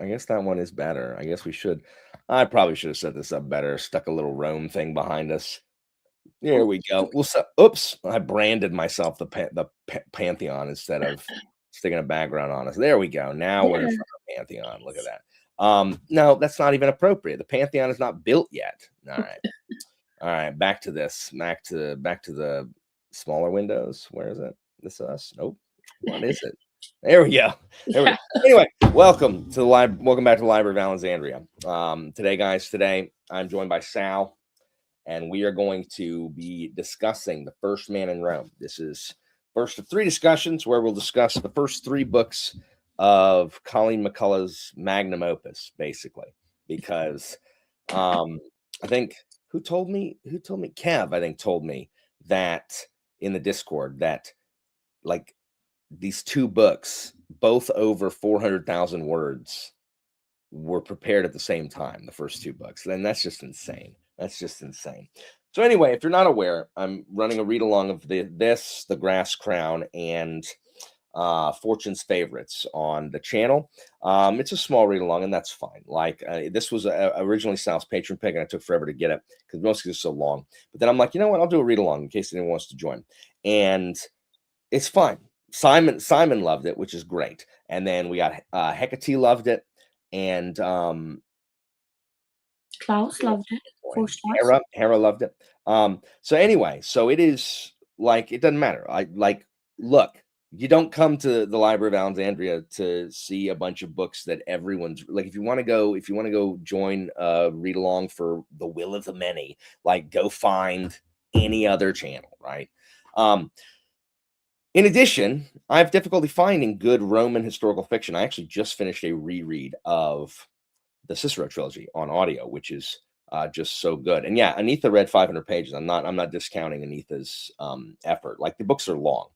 I guess that one is better. I probably should have set this up better, stuck a little Rome thing behind us. There we go. Well, oops, I branded myself the Pantheon instead of sticking a background on us. There we go. Now we're in front of Pantheon. Look at that. No, that's not even appropriate. The Pantheon is not built yet. All right. Back to this. Back to the smaller windows. Where is it? This is us. Nope. What is it? There we go. There we go. Anyway, welcome to the welcome back to the Library of Alexandria. Today, guys, I'm joined by Sal, and we are going to be discussing The First Man in Rome. This is first of three discussions where we'll discuss the first three books of Colleen McCullough's magnum opus, basically, because I think who told me? Kev, I think, told me that in the Discord that like these two books, both over 400,000 words, were prepared at the same time, the first two books. Then that's just insane. So anyway, if you're not aware, I'm running a read along of the Grass Crown and Fortune's Favorites on the channel. It's a small read along, and that's fine. Like this was originally Sal's patron pick, and I took forever to get it because mostly it's so long. But then I'm like, you know what? I'll do a read along in case anyone wants to join, and it's fine. Simon loved it, which is great. And then we got Hecate loved it, and Klaus loved it. Hera loved it. So anyway, so it is like it doesn't matter. Look, you don't come to the Library of Alexandria to see a bunch of books that everyone's like. If you want to go join read along for the will of the many, like go find any other channel, right? In addition, I have difficulty finding good Roman historical fiction. I actually just finished a reread of the Cicero trilogy on audio, which is just so good. And yeah, Anitha read 500 pages. I'm not discounting Anitha's effort. Like the books are long.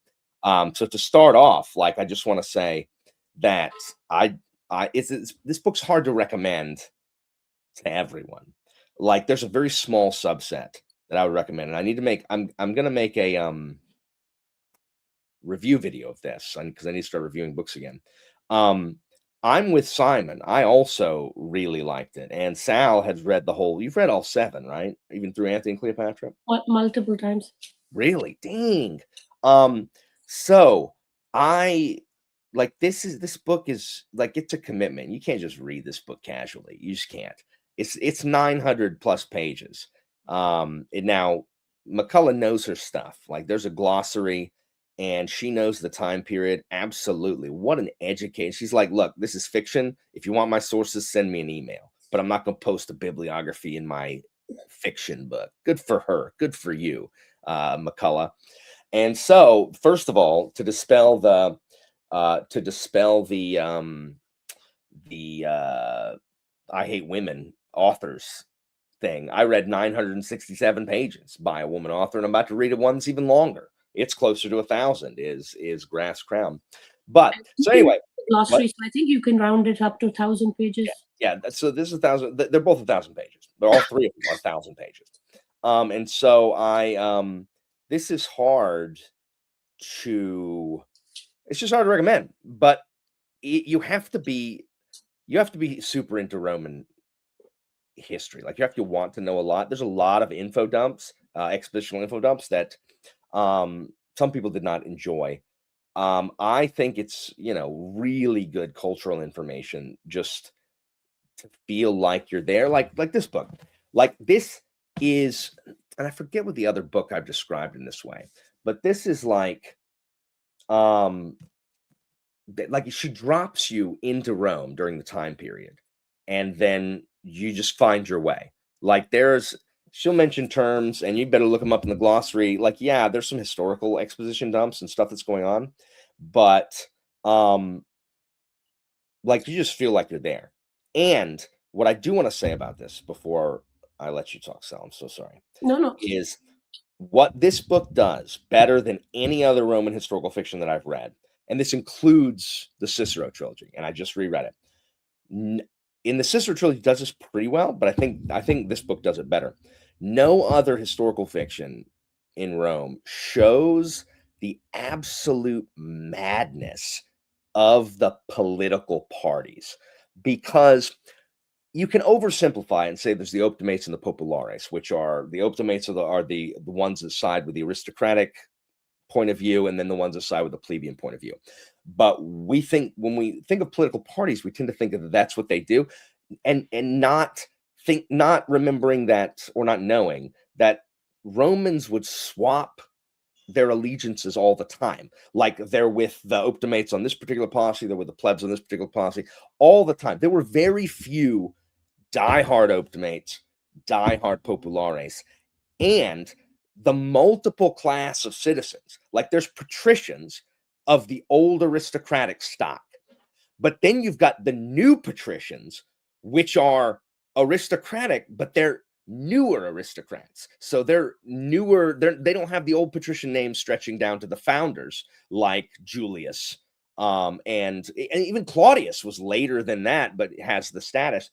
So to start off, like I just want to say that this book's hard to recommend to everyone. Like there's a very small subset that I would recommend, and I need to make. I'm gonna make a review video of this because I need to start reviewing books again. I'm with Simon. I also really liked it, and Sal has read the whole. You've read all 7, right? Even through Antony and Cleopatra. Multiple times. Really? Dang. So I like this book is like it's a commitment. You can't just read this book casually. You just can't. It's 900 plus pages. Now McCullough knows her stuff. Like there's a glossary. And she knows the time period. Absolutely. What an educator. She's like, look, this is fiction. If you want my sources, send me an email. But I'm not going to post a bibliography in my fiction book. Good for her. Good for you, McCullough. And so, first of all, to dispel the I hate women authors thing, I read 967 pages by a woman author, and I'm about to read one that's even longer. It's closer to 1,000 is Grass Crown. But so anyway, glossary, so I think you can round it up to 1,000 pages. Yeah. So this is 1,000. They're both 1,000 pages. They're all three of them are 1,000 pages. And so this is hard it's just hard to recommend, but you have to be super into Roman history. Like you have to want to know a lot. There's a lot of info dumps, expositional info dumps that some people did not enjoy. I think it's really good cultural information just to feel like you're there. Like this book. Like this is, and I forget what the other book I've described in this way, but this is like she drops you into Rome during the time period, and then you just find your way. Like she'll mention terms, and you better look them up in the glossary. Like, yeah, there's some historical exposition dumps and stuff that's going on, but like you just feel like you're there. And what I do want to say about this before I let you talk, Sal, I'm so sorry. No. Is what this book does better than any other Roman historical fiction that I've read, and this includes the Cicero trilogy, and I just reread it. In the Cicero trilogy, does this pretty well, but I think this book does it better. No other historical fiction in Rome shows the absolute madness of the political parties. because you can oversimplify and say there's the optimates and the populares, which are the optimates are the ones that side with the aristocratic point of view, and then the ones that side with the plebeian point of view. But we think when we think of political parties, we tend to think that that's what they do, and not remembering that, or not knowing that Romans would swap their allegiances all the time. Like they're with the optimates on this particular policy, they're with the plebs on this particular policy all the time. There were very few diehard optimates, diehard populares, and the multiple class of citizens. Like there's patricians of the old aristocratic stock, but then you've got the new patricians, which are aristocratic, but they're newer aristocrats. So they're newer, they don't have the old patrician names stretching down to the founders like Julius. And even Claudius was later than that, but has the status.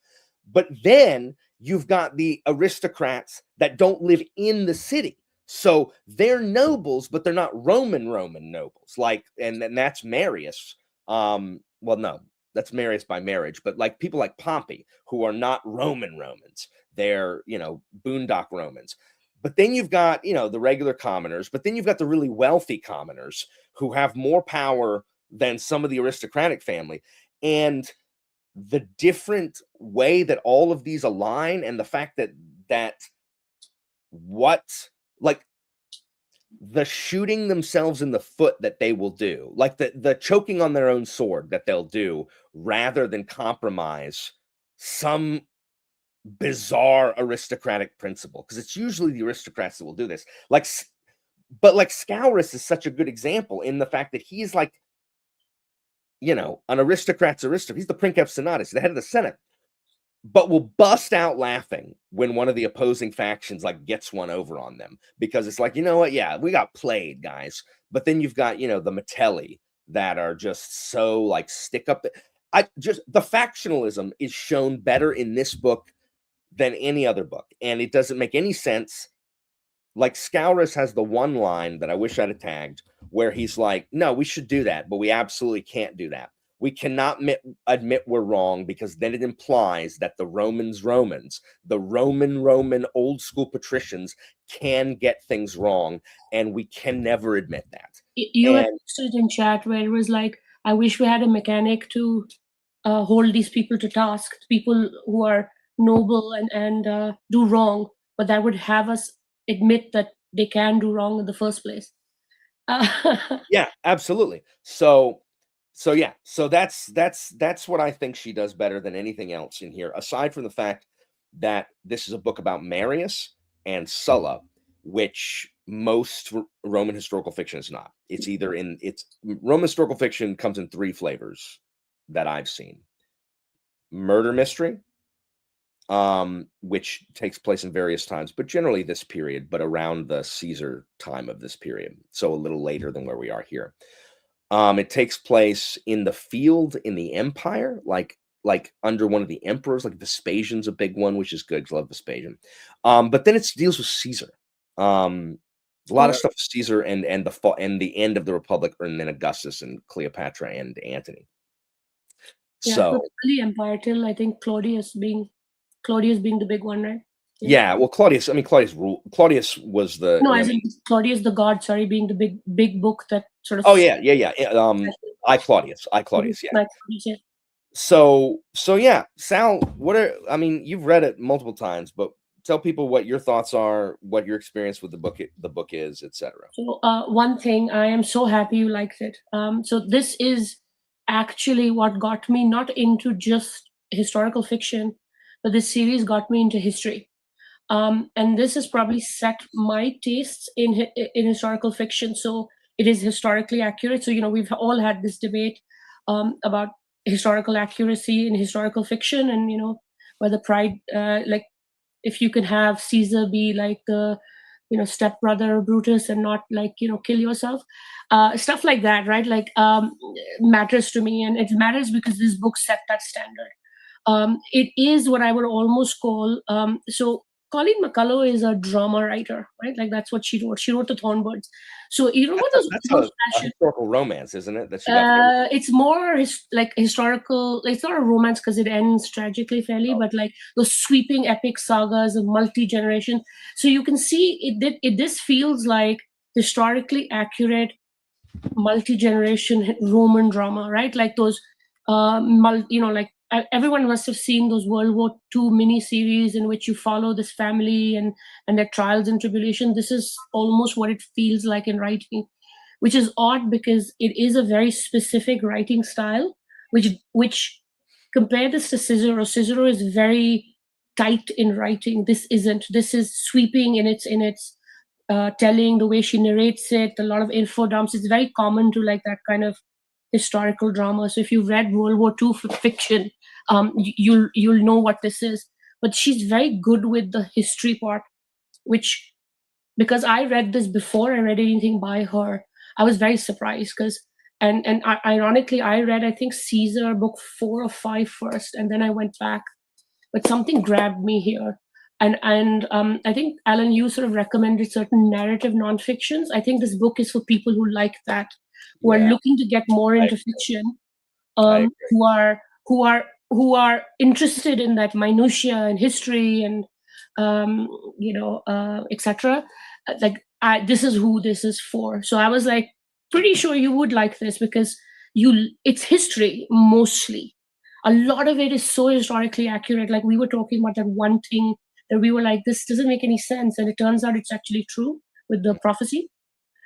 But then you've got the aristocrats that don't live in the city. So they're nobles, but they're not Roman nobles. Like, and that's Marius. Well, no, that's Marius by marriage, but like people like Pompey, who are not Romans. They're, boondock Romans. But then you've got, the regular commoners, but then you've got the really wealthy commoners who have more power than some of the aristocratic family. And the different way that all of these align, and the fact that like the shooting themselves in the foot that they will do, like the choking on their own sword that they'll do, rather than compromise some bizarre aristocratic principle, because it's usually the aristocrats that will do this. But Scaurus is such a good example in the fact that he's like, an aristocrat's aristocrat. He's the princeps senatus, the head of the Senate, but will bust out laughing when one of the opposing factions like gets one over on them, because it's like, you know what? Yeah, we got played, guys. But then you've got, the Metelli that are just so like stick up. The factionalism is shown better in this book than any other book, and it doesn't make any sense. Like Scaurus has the one line that I wish I'd have tagged, where he's like, no, we should do that, but we absolutely can't do that. We cannot admit we're wrong, because then it implies that the Romans, the Roman old school patricians can get things wrong, and we can never admit that. You had posted in chat where it was like, I wish we had a mechanic to hold these people to task, people who are noble and do wrong, but that would have us admit that they can do wrong in the first place. Yeah, absolutely. So that's what I think she does better than anything else in here, aside from the fact that this is a book about Marius and Sulla, which most Roman historical fiction is not. It's either Roman historical fiction comes in three flavors that I've seen: murder mystery, which takes place in various times, but generally this period, but around the Caesar time of this period, so a little later than where we are here. It takes place in the field in the empire, like under one of the emperors, like Vespasian's a big one, which is good. I love Vespasian. But then it deals with Caesar. A lot of stuff with Caesar and the end of the Republic, and then Augustus and Cleopatra and Antony. Yeah, so the empire till I think Claudius being the big one, right? Yeah, well, Claudius was the... No, I think Claudius the god, sorry, being the big book that sort of... Oh, yeah. I Claudius, yeah. So yeah, Sal, you've read it multiple times, but tell people what your thoughts are, what your experience with the book is, etc. So one thing, I am so happy you liked it. So this is actually what got me not into just historical fiction, but this series got me into history. And this has probably set my tastes in historical fiction. So it is historically accurate. So, we've all had this debate about historical accuracy in historical fiction, and, whether pride, like if you can have Caesar be like the, stepbrother of Brutus and not like, kill yourself, stuff like that, right? Like matters to me. And it matters because this book set that standard. It is what I would almost call, so Colleen McCullough is a drama writer, right? Like that's what she wrote. She wrote The Thornbirds. So you know what That's those a fashion. historical romance, isn't it? That she got famous. It's more like historical. It's not a romance because it ends tragically, fairly, but like those sweeping epic sagas of multi-generation. So you can see this feels like historically accurate multi-generation Roman drama, right? Like those, like everyone must have seen those World War II mini-series in which you follow this family and their trials and tribulation. This is almost what it feels like in writing, which is odd because it is a very specific writing style, which compare this to Cicero. Cicero is very tight in writing. This isn't. This is sweeping in its telling, the way she narrates it, a lot of info dumps. It's very common to like that kind of historical drama. So if you've read World War II fiction, you'll know what this is. But she's very good with the history part, which because I read this before I read anything by her, I was very surprised because ironically I read I think Caesar book 4 or 5 first, and then I went back, but something grabbed me here. And I think Alan, you sort of recommended certain narrative nonfictions. I think this book is for people who like that, who are Yeah, looking to get more I into fiction, I agree. who are interested in that minutia and history and etc. Like this is who this is for. So I was like pretty sure you would like this because it's history mostly. A lot of it is so historically accurate. Like we were talking about that one thing that we were like, this doesn't make any sense, and it turns out it's actually true with the prophecy.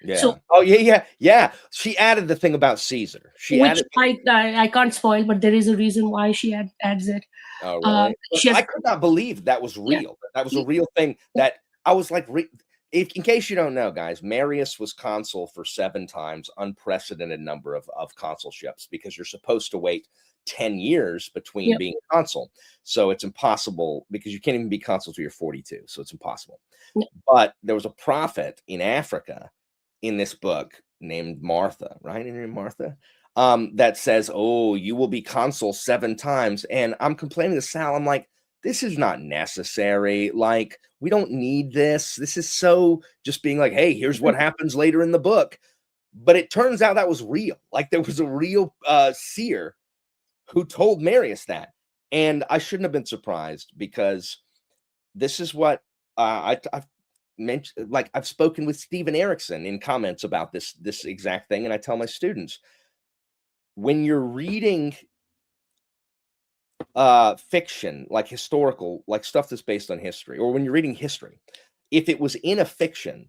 Yeah. So Oh, yeah. She added the thing about Caesar. She which added. I can't spoil, but there is a reason why she adds it. Oh, really? But She I has could not believe that was yeah, real. That was a real thing that I was like, if, in case you don't know, guys, Marius was consul for 7 times, unprecedented number of consulships, because you're supposed to wait 10 years between yeah, being consul. So it's impossible because you can't even be consul till you're 42. So it's impossible. yeah. But there was a prophet in Africa in this book named Martha, right? Her name Martha, that says, "Oh, you will be consul 7 times." And I'm complaining to Sal. I'm like, this is not necessary. Like, we don't need this. This is so just being like, hey, here's what happens later in the book. But it turns out that was real. Like, there was a real seer who told Marius that. And I shouldn't have been surprised because this is what I've mentioned. Like, I've spoken with Stephen Erickson in comments about this exact thing. And I tell my students, when you're reading fiction, like historical, like stuff that's based on history, or when you're reading history, if it was in a fiction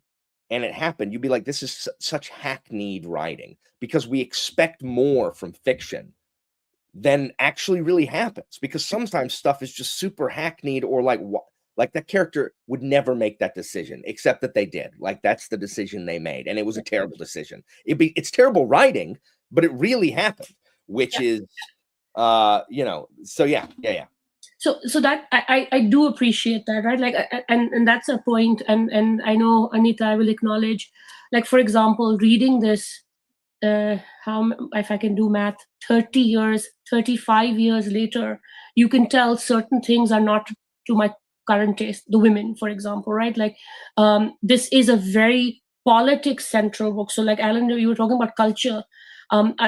and it happened, you'd be like, this is such hackneyed writing, because we expect more from fiction than actually really happens, because sometimes stuff is just super hackneyed, or like what, like that character would never make that decision, except that they did. Like, that's the decision they made, and it was a terrible decision. It's terrible writing, but it really happened, which is so yeah. So that I do appreciate that, right? Like and that's a point, and I know Anita, I will acknowledge, like for example, reading this, how if I can do math, 30 years, 35 years later, you can tell certain things are not to my current taste. The women, for example, right? Like this is a very politics central book. So like Alan, you were talking about culture.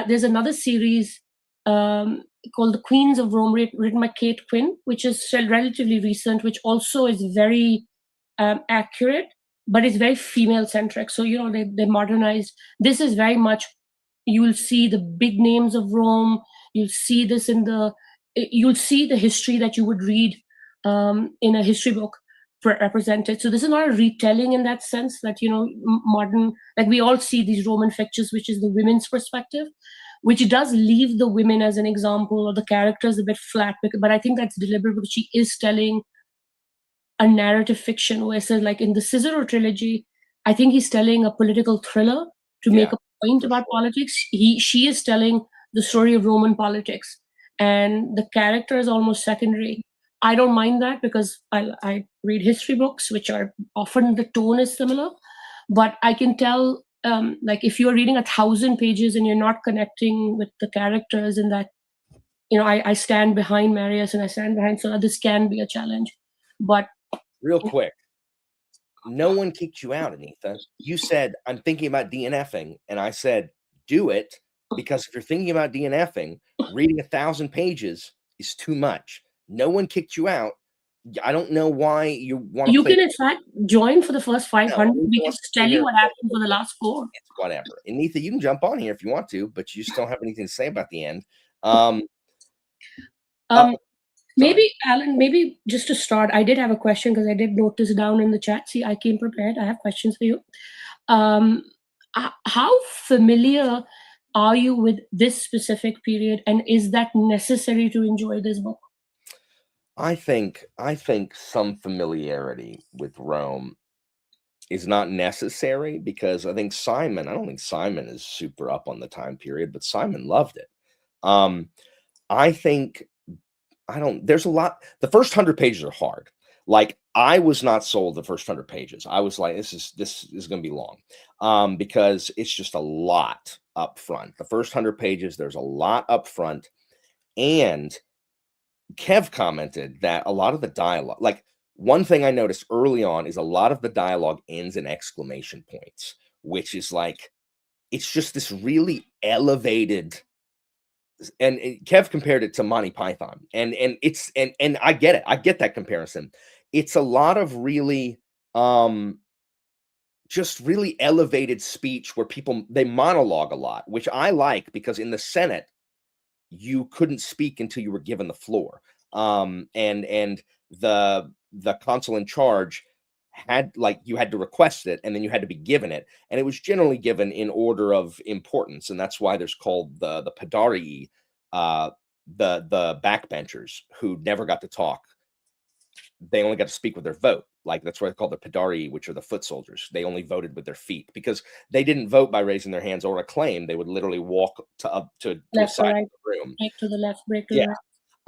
There's another series um, called The Queens of Rome, written by Kate Quinn, which is still relatively recent, which also is very accurate, but it's very female centric. So they modernized. This is very much, you'll see the big names of Rome. You'll see this you'll see the history that you would read in a history book represented. So this is not a retelling in that sense that modern, like we all see these Roman fictions, which is the women's perspective, which does leave the women as an example, or the characters a bit flat. But I think that's deliberate because she is telling a narrative fiction, where it says, like in the Cicero trilogy, I think he's telling a political thriller to make Yeah, a point for about sure. politics. She is telling the story of Roman politics, and the character is almost secondary. I don't mind that because I read history books, which are often the tone is similar, but I can tell, like if you're reading 1,000 pages and you're not connecting with the characters, and that I stand behind Marius and I stand behind Sulla, this can be a challenge. But real quick. No one kicked you out, Anitha. You said, "I'm thinking about DNFing," and I said, "Do it," because if you're thinking about DNFing, reading 1,000 pages is too much. No one kicked you out. I don't know why you wanna You play. can in fact join for the first No, 500. Anitha We can wants to just sit tell here you and what play happened with for the me. last 4. It's whatever. Anitha, you can jump on here if you want to, but you just don't have anything to say about the end. Um, uh, Um, sorry. Maybe, Alan, maybe just to start, I did have a question because I did note this down in the chat. See, I came prepared. I have questions for you. Um, how familiar are you with this specific period, and is that necessary to enjoy this book? I think some familiarity with Rome is not necessary because I don't think Simon is super up on the time period, but Simon loved it. Um, I think I don't there's a lot the first 100 pages are hard. Like, I was not sold the first 100 pages. I was like, this is gonna be long, because it's just a lot up front. The first 100 pages, there's a lot up front, and Kev commented that a lot of the dialogue, like, one thing I noticed early on is a lot of the dialogue ends in exclamation points, which is like, it's just this really elevated, and Kev compared it to Monty Python, and I get it. I get that comparison. It's a lot of really, um, just really elevated speech where people they monologue a lot, which I like because in the Senate you couldn't speak until you were given the floor. And the consul in charge had like you had to request it and then you had to be given it, and it was generally given in order of importance, and that's why there's called the Padarii, uh, the backbenchers who never got to talk. They only got to speak with their vote. Like, that's why they call the Padarii, which are the foot soldiers. They only voted with their feet because they didn't vote by raising their hands or acclaim. They would literally walk to up to a Left or side of right? the room. Break to the left, break to Yeah. the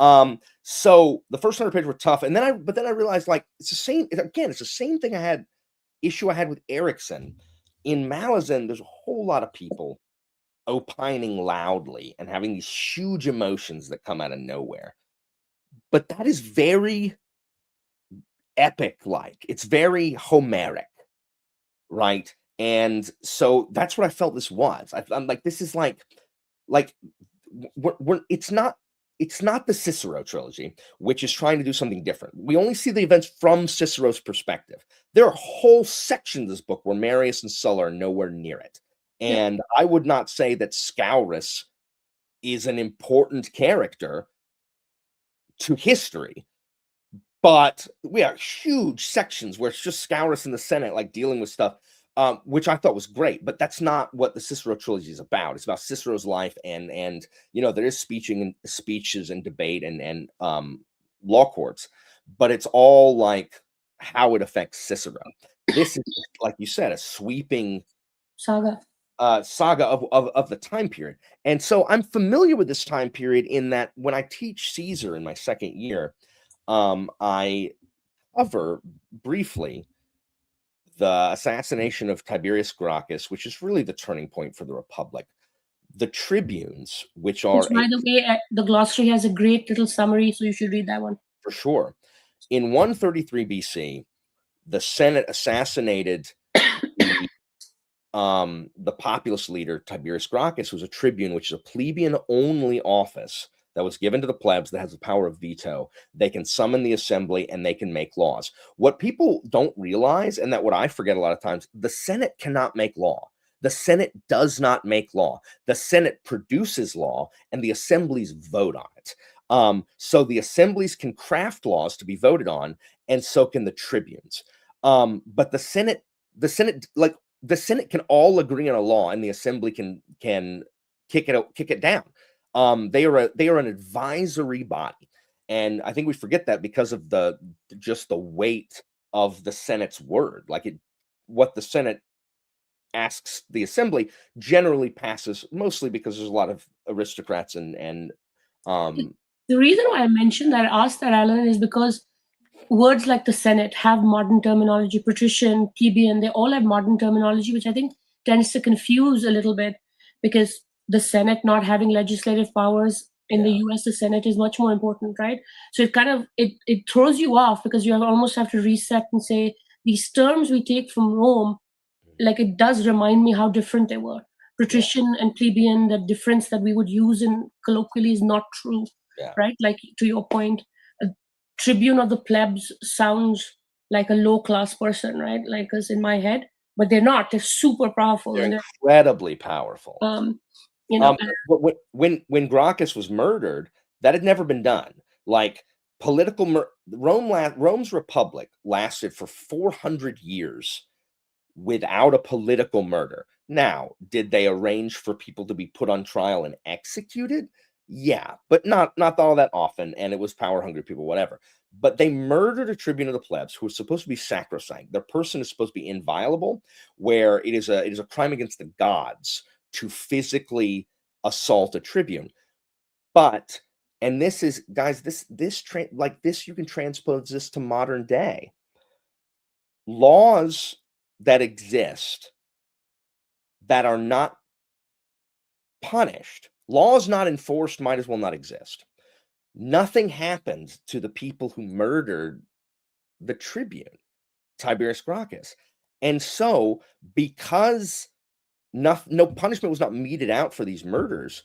right. So the first 100 pages were tough, and then I realized, like, it's the same again, it's the same thing I had with Erickson. In Malazan, there's a whole lot of people opining loudly and having these huge emotions that come out of nowhere. But that is very epic-like. It's very Homeric, right? And so that's what I felt this was. I'm like, this is like it's not the Cicero trilogy, which is trying to do something different. We only see the events from Cicero's perspective. There are whole sections of this book where Marius and Sulla are nowhere near it. Yeah. And I would not say that Scaurus is an important character to history, but we have huge sections where it's just Scaurus in the Senate, like dealing with stuff, which I thought was great. But that's not what the Cicero trilogy is about. It's about Cicero's life, and there is speeches and debate and law courts, but it's all like how it affects Cicero. This is, like you said, a sweeping Saga. saga of the time period. And so I'm familiar with this time period in that when I teach Caesar in my second year, I cover briefly the assassination of Tiberius Gracchus, which is really the turning point for the Republic. The tribunes, which Which, are by the way, the glossary has a great little summary, so you should read that one. for sure, in 133 BC, the Senate assassinated the populist leader Tiberius Gracchus, who's a tribune, which is a plebeian only office that was given to the plebs that has the power of veto. They can summon the assembly and they can make laws. What people don't realize, and that what I forget a lot of times, the Senate cannot make law. The Senate does not make law. The Senate produces law and the assemblies vote on it. So the assemblies can craft laws to be voted on, and so can the tribunes. But the Senate, like, the Senate can all agree on a law, and the Assembly can kick it down. They are an advisory body, and I think we forget that because of just the weight of the Senate's word. What the Senate asks the Assembly generally passes, mostly because there's a lot of aristocrats and um The reason why I mentioned that, I asked that, Alan, is because words like the Senate have modern terminology, patrician, plebeian, they all have modern terminology, which I think tends to confuse a little bit because the Senate not having legislative powers In the US, the Senate is much more important, right? So it kind of it throws you off because you almost have to reset and say these terms we take from Rome, like it does remind me how different they were. Patrician and plebeian, the difference that we would use in colloquially is not true, Yeah. right? Like to your point, a tribune of the plebs sounds like a low class person, right? Like us in my head, but they're not. They're super powerful, They're and they're incredibly powerful. you know, When Gracchus was murdered, that had never been done. Like Rome's republic lasted for 400 years without a political murder. Now, did they arrange for people to be put on trial and executed? Yeah, but not all that often, and it was power hungry people, whatever. But they murdered a tribune of the plebs who was supposed to be sacrosanct. Their person is supposed to be inviolable, where it is a crime against the gods to physically assault a tribune. But and this is guys, like this you can transpose this to modern day. Laws that exist that are not punished, laws not enforced might as well not exist. Nothing happened to the people who murdered the tribune, Tiberius Gracchus. And so, because no punishment was not meted out for these murders,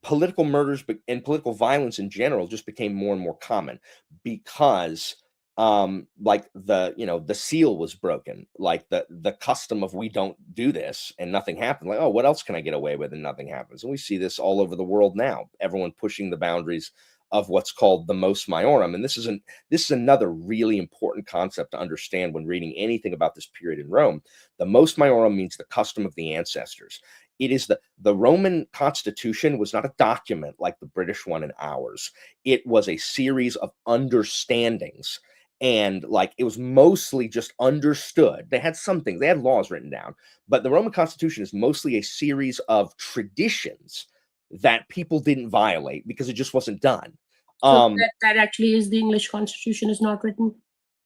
political murders and political violence in general just became more and more common because like the seal was broken, like the custom of we don't do this and nothing happened, like, oh, what else can I get away with and nothing happens. And we see this all over the world now, everyone pushing the boundaries of what's called the mos maiorum. And this is another really important concept to understand when reading anything about this period in Rome. The mos maiorum means the custom of the ancestors. It is the Roman Constitution was not a document like the British one and ours. It was a series of understandings, and like it was mostly just understood. They had some things, they had laws written down, but the Roman Constitution is mostly a series of traditions that people didn't violate because it just wasn't done. So that actually is the English Constitution is not written.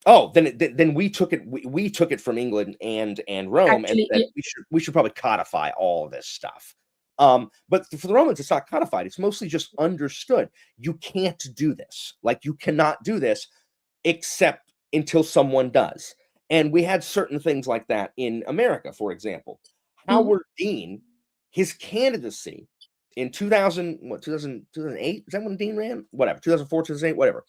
Oh, then we took it. We took it from England and Rome, Actually, and we should probably codify all of this stuff. But for the Romans, it's not codified. It's mostly just understood. You can't do this. Like you cannot do this except until someone does. And we had certain things like that in America. For example, Howard Dean, his candidacy in 2008, is that when Dean ran? Whatever, 2004, 2008, whatever.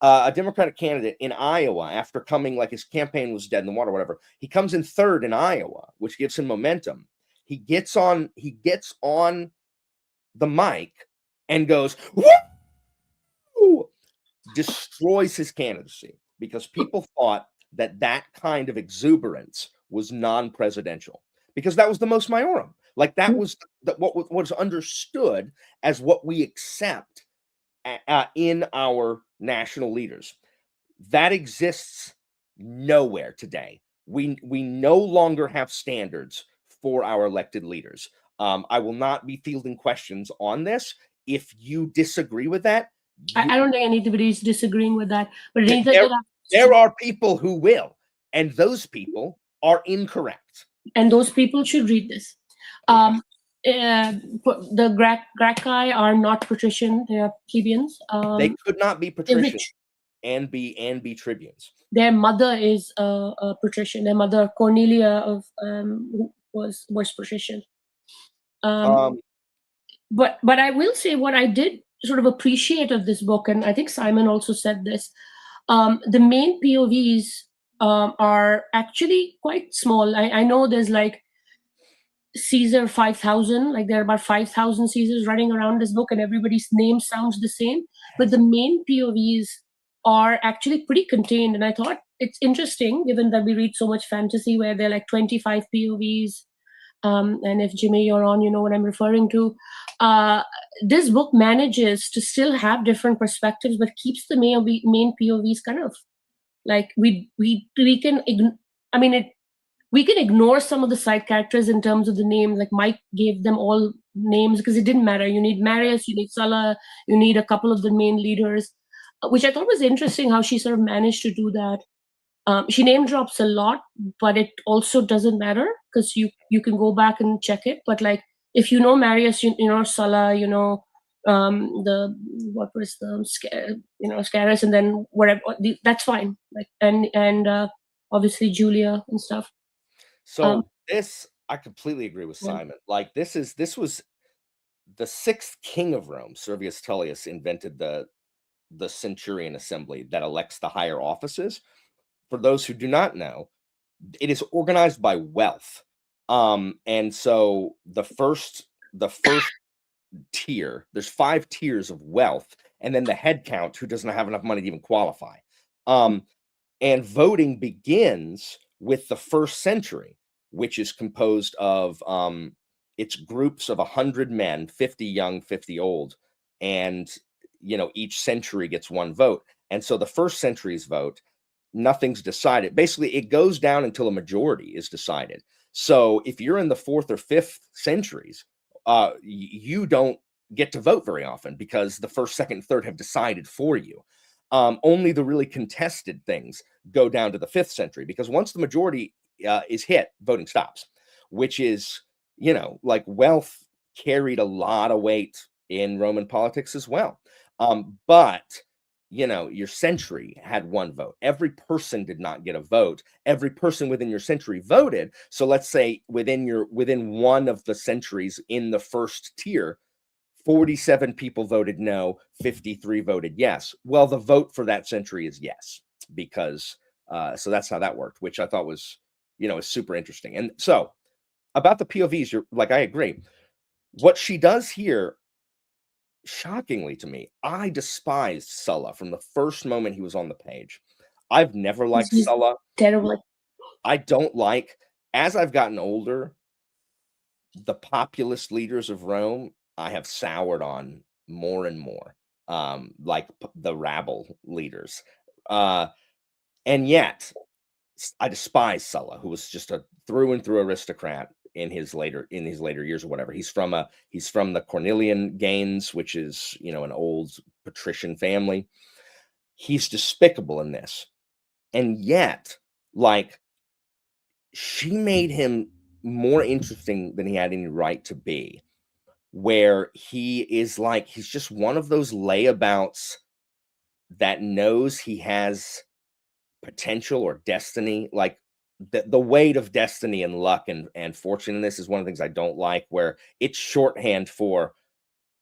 A Democratic candidate in Iowa, after coming, like his campaign was dead in the water, whatever, he comes in third in Iowa, which gives him momentum. He gets on the mic and goes, woo! Destroys his candidacy because people thought that kind of exuberance was non-presidential, because that was the mos maiorum. Like that was what was understood as what we accept in our national leaders. That exists nowhere today. We no longer have standards for our elected leaders. I will not be fielding questions on this. If you disagree with that, I don't think anybody's disagreeing with that. But there are people who will, and those people are incorrect. And those people should read this. The Gracchi are not patrician; they are plebeians. They could not be patrician and be tribunes. Their mother is a patrician. Their mother Cornelia of was patrician. But I will say what I did sort of appreciate of this book, and I think Simon also said this. The main POVs are actually quite small. I know there's like Caesar 5,000, like there are about 5,000 Caesars running around this book, and everybody's name sounds the same. But the main POVs are actually pretty contained. And I thought it's interesting, given that we read so much fantasy where there are like 25 POVs. And if Jimmy, you're on, you know what I'm referring to. This book manages to still have different perspectives, but keeps the main POVs kind of like we can. We can ignore some of the side characters in terms of the names. Like Mike gave them all names because it didn't matter. You need Marius, you need Sulla, you need a couple of the main leaders, which I thought was interesting how she sort of managed to do that. She name drops a lot, but it also doesn't matter because you can go back and check it. But like if you know Marius, you know Sulla, you know The what was the Scaris, and then whatever. That's fine. Like and obviously Julia and stuff. Um, So this, I completely agree with yeah. Simon. Like this was the sixth king of Rome, Servius Tullius, invented the centurion assembly that elects the higher offices. For those who do not know, it is organized by wealth. And so the first tier, there's 5 tiers of wealth, and then the head count who doesn't have enough money to even qualify. And voting begins with the first century, which is composed of it's groups of 100 men, 50 young, 50 old, and each century gets one vote. And so the first century's vote, nothing's decided. Basically, it goes down until a majority is decided. So if you're in the 4th or 5th centuries, you don't get to vote very often because the first, second, third have decided for you. Only the really contested things go down to the 5th century, because once the majority is hit, voting stops, which is, like wealth carried a lot of weight in Roman politics as well. But your century had one vote. Every person did not get a vote. Every person within your century voted. So let's say within one of the centuries in the first tier, 47 people voted no, 53 voted yes. Well, the vote for that century is yes, because so that's how that worked, which I thought was, is super interesting. And so about the POVs, you're like, I agree. What she does here, shockingly to me, I despised Sulla from the first moment he was on the page. I've never liked He's Sulla. terrible. I don't like, as I've gotten older, the populist leaders of Rome, I have soured on more and more, like the rabble leaders. And yet, I despise Sulla, who was just a through and through aristocrat in his later years or whatever. He's from the Cornelian Gains, which is an old patrician family. He's despicable in this, and yet, like, she made him more interesting than he had any right to be. Where he is like, he's just one of those layabouts that knows he has potential or destiny. Like the weight of destiny and luck and fortune in this is one of the things I don't like, where it's shorthand for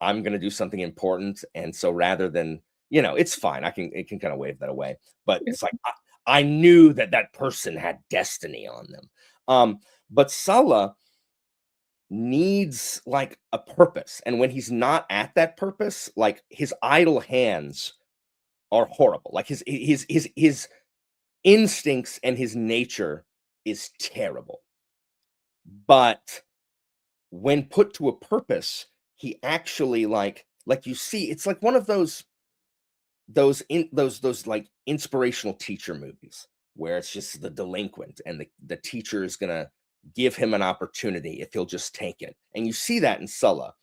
I'm going to do something important. And so rather than, it's fine. It can kind of wave that away, but it's like, I knew that person had destiny on them. But Sulla needs like a purpose, and when he's not at that purpose, like his idle hands are horrible. Like his instincts and his nature is terrible. But when put to a purpose, he actually like you see, it's like one of those like inspirational teacher movies where it's just the delinquent and the teacher is gonna give him an opportunity if he'll just take it. And you see that in Sulla.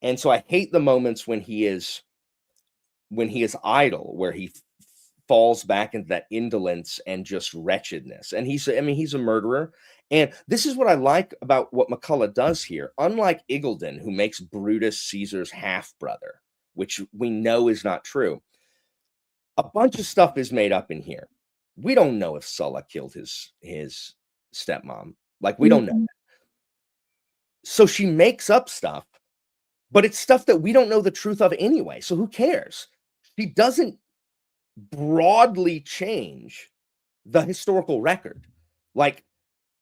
And so I hate the moments when he is idle, where he falls back into that indolence and just wretchedness. And he's a murderer. And this is what I like about what McCullough does here. Unlike Iggulden, who makes Brutus Caesar's half-brother, which we know is not true, a bunch of stuff is made up in here. We don't know if Sulla killed his stepmom. Like, we don't know that. So she makes up stuff, but it's stuff that we don't know the truth of anyway. So who cares? She doesn't broadly change the historical record, like,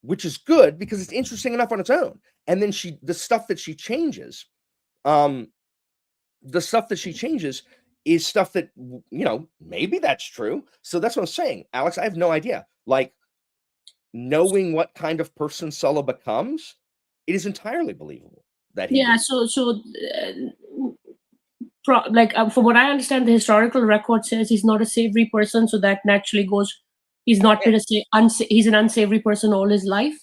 which is good because it's interesting enough on its own. And then the stuff that she changes is stuff that, maybe that's true. So that's what I'm saying, Alex. I have no idea. Like, knowing what kind of person Sulla becomes, it is entirely believable that he did. From what I understand, the historical record says he's not a savory person, so that naturally goes. He's not been he's an unsavory person all his life.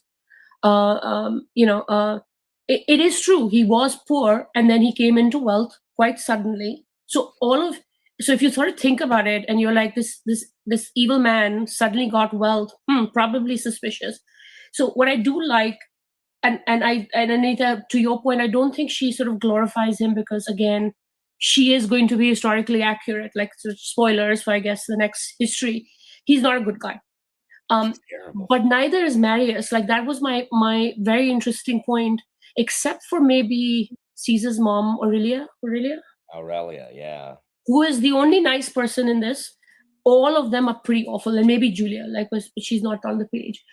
It is true he was poor and then he came into wealth quite suddenly. So if you sort of think about it and you're like, this evil man suddenly got wealth, probably suspicious. So what I do like, and Anita, to your point, I don't think she sort of glorifies him, because again, she is going to be historically accurate, like, so spoilers for, I guess, the next history. He's not a good guy. Um, Terrible. but neither is Marius. Like, that was my very interesting point, except for maybe Caesar's mom, Aurelia, Aurelia, yeah. who is the only nice person in this. All of them are pretty awful, and maybe Julia, like, but she's not on the page.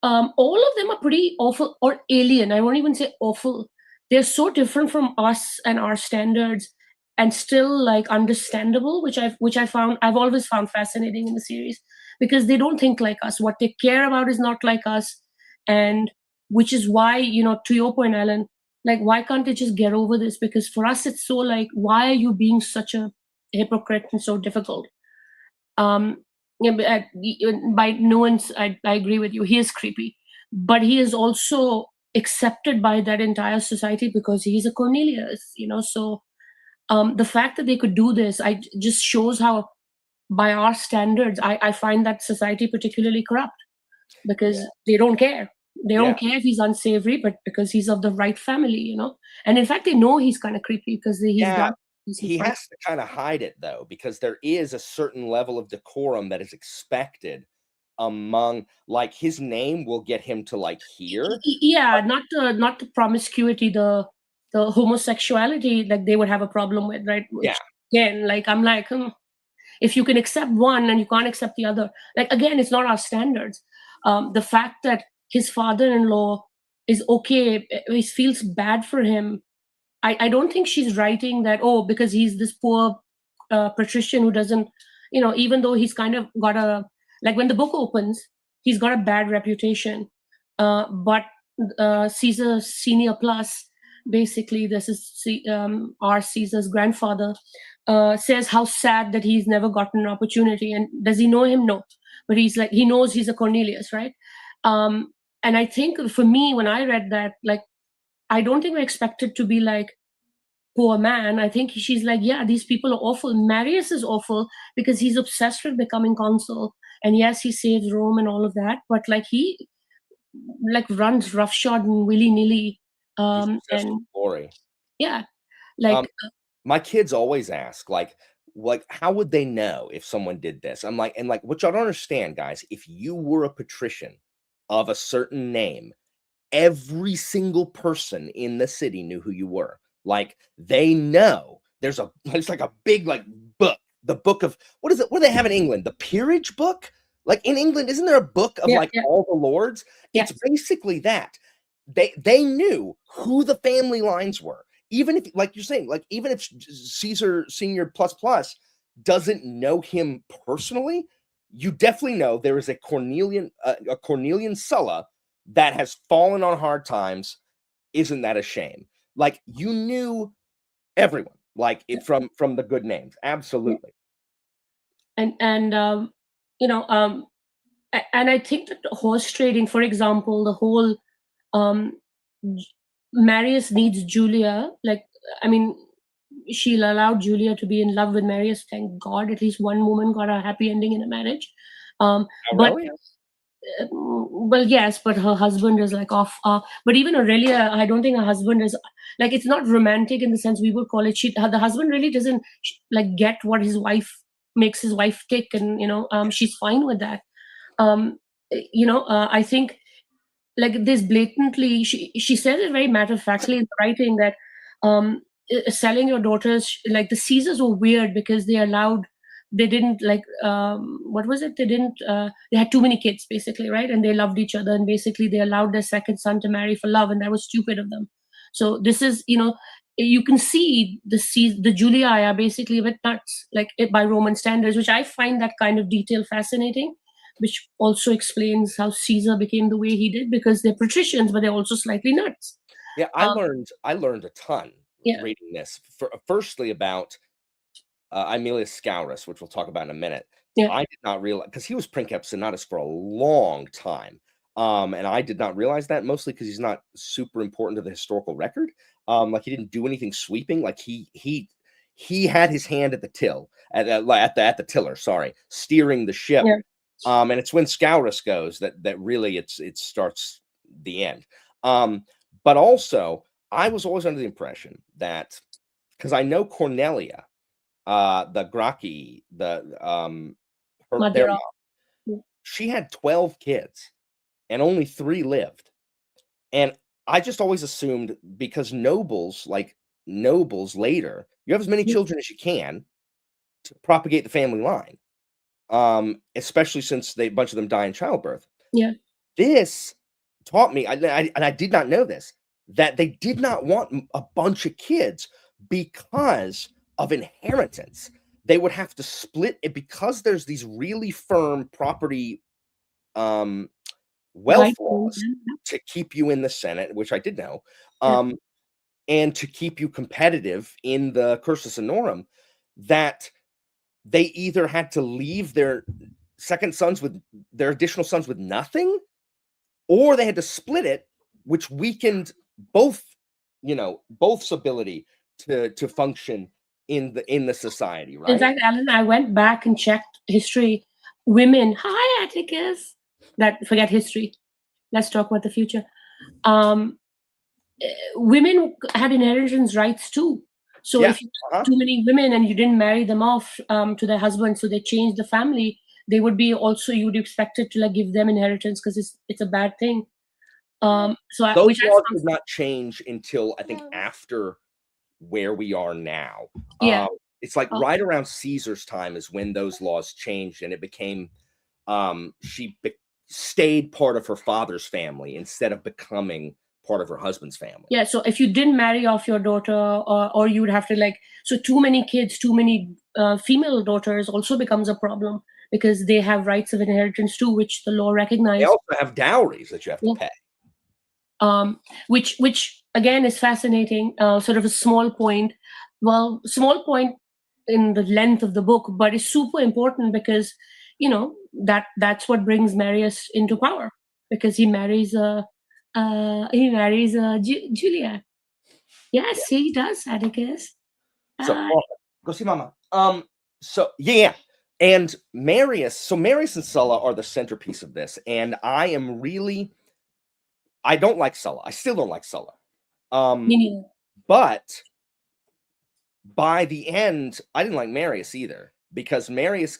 All of them are pretty awful or alien. I won't even say awful. They're so different from us and our standards, and still like understandable, I've always found fascinating in the series, because they don't think like us. What they care about is not like us, and which is why, to your point, Alan, like, why can't they just get over this? Because for us, it's so like, why are you being such a hypocrite and so difficult? Um, yeah, but by nuance, I agree with you. He is creepy, but he is also accepted by that entire society because he's a Cornelius. So the fact that they could do this, just shows how, by our standards, I find that society particularly corrupt, Yeah. because they don't care. They Yeah. don't care if he's unsavory, but because he's of the right family. And in fact, they know he's kind of creepy because he's Yeah. dark. He's He bright. has to kind of hide it though, because there is a certain level of decorum that is expected among, like, his name will get him to like here. Yeah, not the promiscuity, the homosexuality, like, they would have a problem with, right? Yeah. Which, again, like, I'm like, if you can accept one and you can't accept the other, like, again, it's not our standards. The fact that his father-in-law is okay, he feels bad for him. I don't think she's writing that, oh, because he's this poor patrician who doesn't, even though he's kind of got a, like, when the book opens, he's got a bad reputation. But Caesar Senior Plus, basically, this is our Caesar's grandfather, says how sad that he's never gotten an opportunity. And does he know him? No. But he's like, he knows he's a Cornelius, right? Um, and I think for me, when I read that, like, I don't think we're expected to be like, poor man. I think she's like, yeah, these people are awful. Marius is awful because he's obsessed with becoming consul. And yes, he saves Rome and all of that, but like, he like runs roughshod and willy nilly. He's obsessed with And glory. yeah, Um, like, my kids always ask, like, how would they know if someone did this? I'm like, and like, what y'all don't understand, guys, if you were a patrician of a certain name, every single person in the city knew who you were. Like, they know there's like a big like book, the book of, what is it? What do they have in England? The peerage book? Like, in England, isn't there a book of yeah, like yeah, all the lords? yeah, It's basically that. They knew who the family lines were. Even if, like you're saying, like, even if Caesar Senior Plus Plus doesn't know him personally, you definitely know there is a Cornelian Sulla that has fallen on hard times. Isn't that a shame? Like, you knew everyone, like, yeah, from the good names. yeah. Absolutely. And you know, and I think that horse trading, for example, the whole, um, Marius needs Julia. Like, I mean, she'll allow Julia to be in love with Marius. Thank God, at least one woman got a happy ending in a marriage. But Aurelia? well, yes, but her husband is like off. But even Aurelia, I don't think her husband is like, it's not romantic in the sense we would call it. The husband really doesn't like get what his wife makes his wife tick, and she's fine with that. I think, like, this blatantly, she says it very matter of factly in the writing that, selling your daughters, like, the Caesars were weird because they didn't like, what was it, they had too many kids, basically, right? And they loved each other, and basically they allowed their second son to marry for love, and that was stupid of them. So this is, you can see the Julii are basically a bit nuts, like, by Roman standards, which I find that kind of detail fascinating, which also explains how Caesar became the way he did, because they're patricians, but they're also slightly nuts. Yeah, Um, I learned a ton yeah, reading this. Firstly, about Aemilius Scaurus, which we'll talk about in a minute. yeah, I did not realize, because he was princeps senatus for a long time, and I did not realize that, mostly because he's not super important to the historical record. Like, he didn't do anything sweeping. Like, he had his hand at the till at the tiller, sorry, steering the ship. yeah, And it's when Scaurus goes that really it starts the end. But also, I was always under the impression that, because I know Cornelia the Graki, their Madhura. mom, she had 12 kids and only 3 lived. And I just always assumed because nobles later, you have as many Yeah. children as you can to propagate the family line. Especially since a bunch of them die in childbirth. Yeah. This taught me, and I did not know this, that they did not want a bunch of kids because of inheritance. They would have to split it because there's these really firm property um, wealth Right. laws to keep you in the Senate, which I did know, Yeah. and to keep you competitive in the cursus honorum, that they either had to leave their additional sons with nothing, or they had to split it, which weakened both, both's ability to function in the society, In right? fact, Alan, I went back and checked history. Women, hi Atticus. That forget history. Let's talk about the future. Um, Women had inheritance rights too. So Yeah. if you Uh-huh. had too many women and you didn't marry them off to their husbands, so they changed the family, they would be also, you would expect it to like give them inheritance because it's a bad thing. Those Which I laws found, did not change until I think after where we are now. yeah. It's like Uh, right around Caesar's time is when those laws changed, and it became she stayed part of her father's family instead of becoming part of her husband's family. yeah, so if you didn't marry off your daughter, or you would have to like, so too many kids, too many female daughters also becomes a problem because they have rights of inheritance too, which the law They recognized. also have dowries that you have to Yeah. pay. Which again is fascinating. Sort of a small point. Well, small point in the length of the book, but it's super important because that's what brings Marius into power because Julia. Yeah. Yes, he does, Atticus. So Uh, well, go see mama. So yeah. And Marius and Sulla are the centerpiece of this. And I don't like Sulla. I still don't like Sulla. Me neither. But by the end, I didn't like Marius either because Marius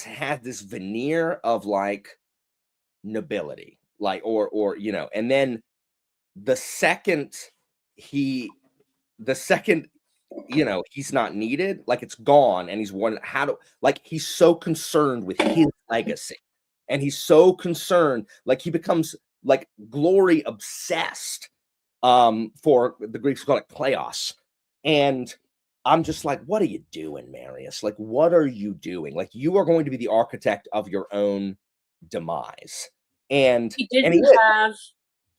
had this veneer of like nobility, like and then the second he the second he's not needed, like it's gone, and he's one how to like he's so concerned with his legacy, and he's so concerned, like he becomes like glory obsessed. For the Greeks call it kleos. And I'm just like, what are you doing, Marius? Like, what are you doing? Like, you are going to be the architect of your own demise. And He he didn't is. have,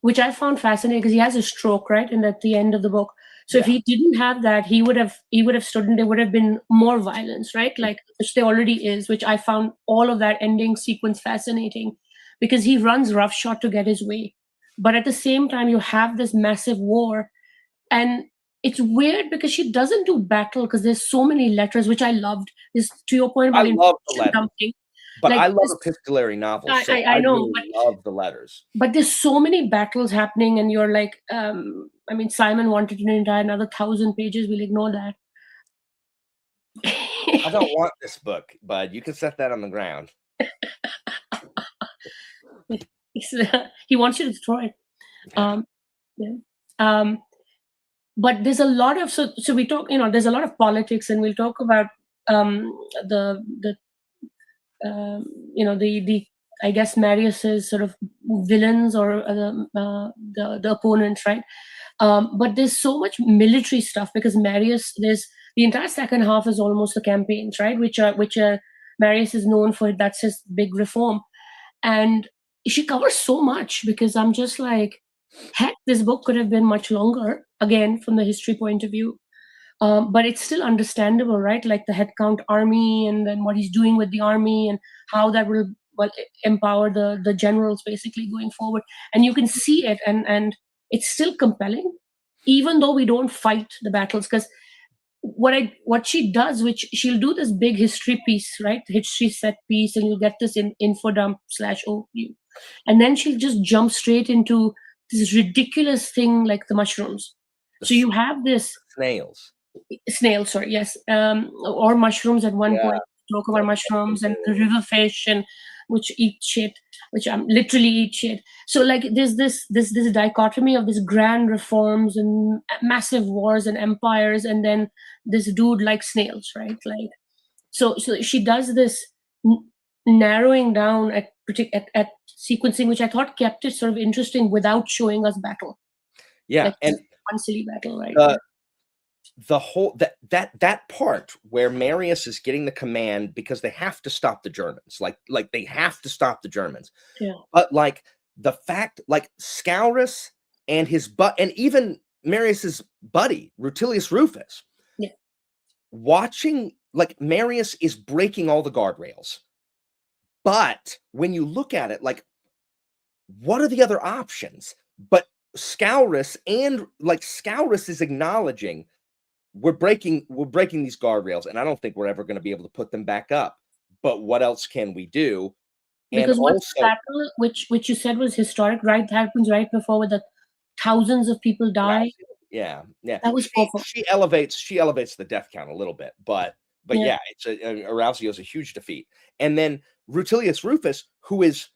which I found fascinating because he has a stroke, right? And at the end of the book. So if Yeah. he didn't have that, he would have stood and there would have been more violence, right? Like which there already is, which I found all of that ending sequence fascinating because he runs roughshod to get his way. But at the same time, you have this massive war. And it's weird because she doesn't do battle because there's so many letters, which I loved. This to your point I about love the information letters, dumping. but Like I love this, epistolary novels, I, so I I I know, really love the letters. but there's so many battles happening and you're like, I mean, Simon wanted an entire another 1,000 pages, we'll ignore that. I don't want this book, bud. You can set that on the ground. He wants you to destroy it. Yeah. um, yeah. But there's a lot of, so we talk, there's a lot of politics and we'll talk about the um, the I guess Marius's sort of villains or the opponents, right? But there's so much military stuff because Marius, there's the entire second half is almost the campaigns, right? Which Marius is known for. That's his big reform, and she covers so much because I'm just like, heck, this book could have been much longer. Again, from the history point of view, but it's still understandable, right? Like the headcount army, and then what he's doing with the army, and how that will empower the generals basically going forward. And you can see it, and it's still compelling, even though we don't fight the battles. Because what she does, which she'll do this big history piece, right? History set piece, and you'll get this in info dump / overview, and then she'll just jump straight into this ridiculous thing like the mushrooms. So you have this Snails. Snails, sorry, yes, or mushrooms at one Yeah, point. Talk about that's mushrooms and the fascinating. river fish, and which eat shit, which literally eat shit. So like there's this dichotomy of this grand reforms and massive wars and empires, and then this dude like snails, right? Like so she does this n- narrowing down at sequencing, which I thought kept it sort of interesting without showing us battle, Yeah, like and just one silly battle, right? the the whole that part where Marius is getting the command because they have to stop the Germans, like they have to stop the Germans. Yeah. But like the fact, like Scaurus and and even Marius's buddy Rutilius Rufus, Yeah. watching like Marius is breaking all the guardrails. But when you look at it, like, what are the other options? But Scaurus is acknowledging we're breaking these guardrails, and I don't think we're ever going to be able to put them back up. But what else can we do? And Because what's the also, battle which you said was historic, right? That happens right before where the thousands of people die. yeah, yeah, That was awful. she elevates the death count a little bit, but Yeah. yeah, it's Arausio is a huge defeat, and then Rutilius Rufus, who is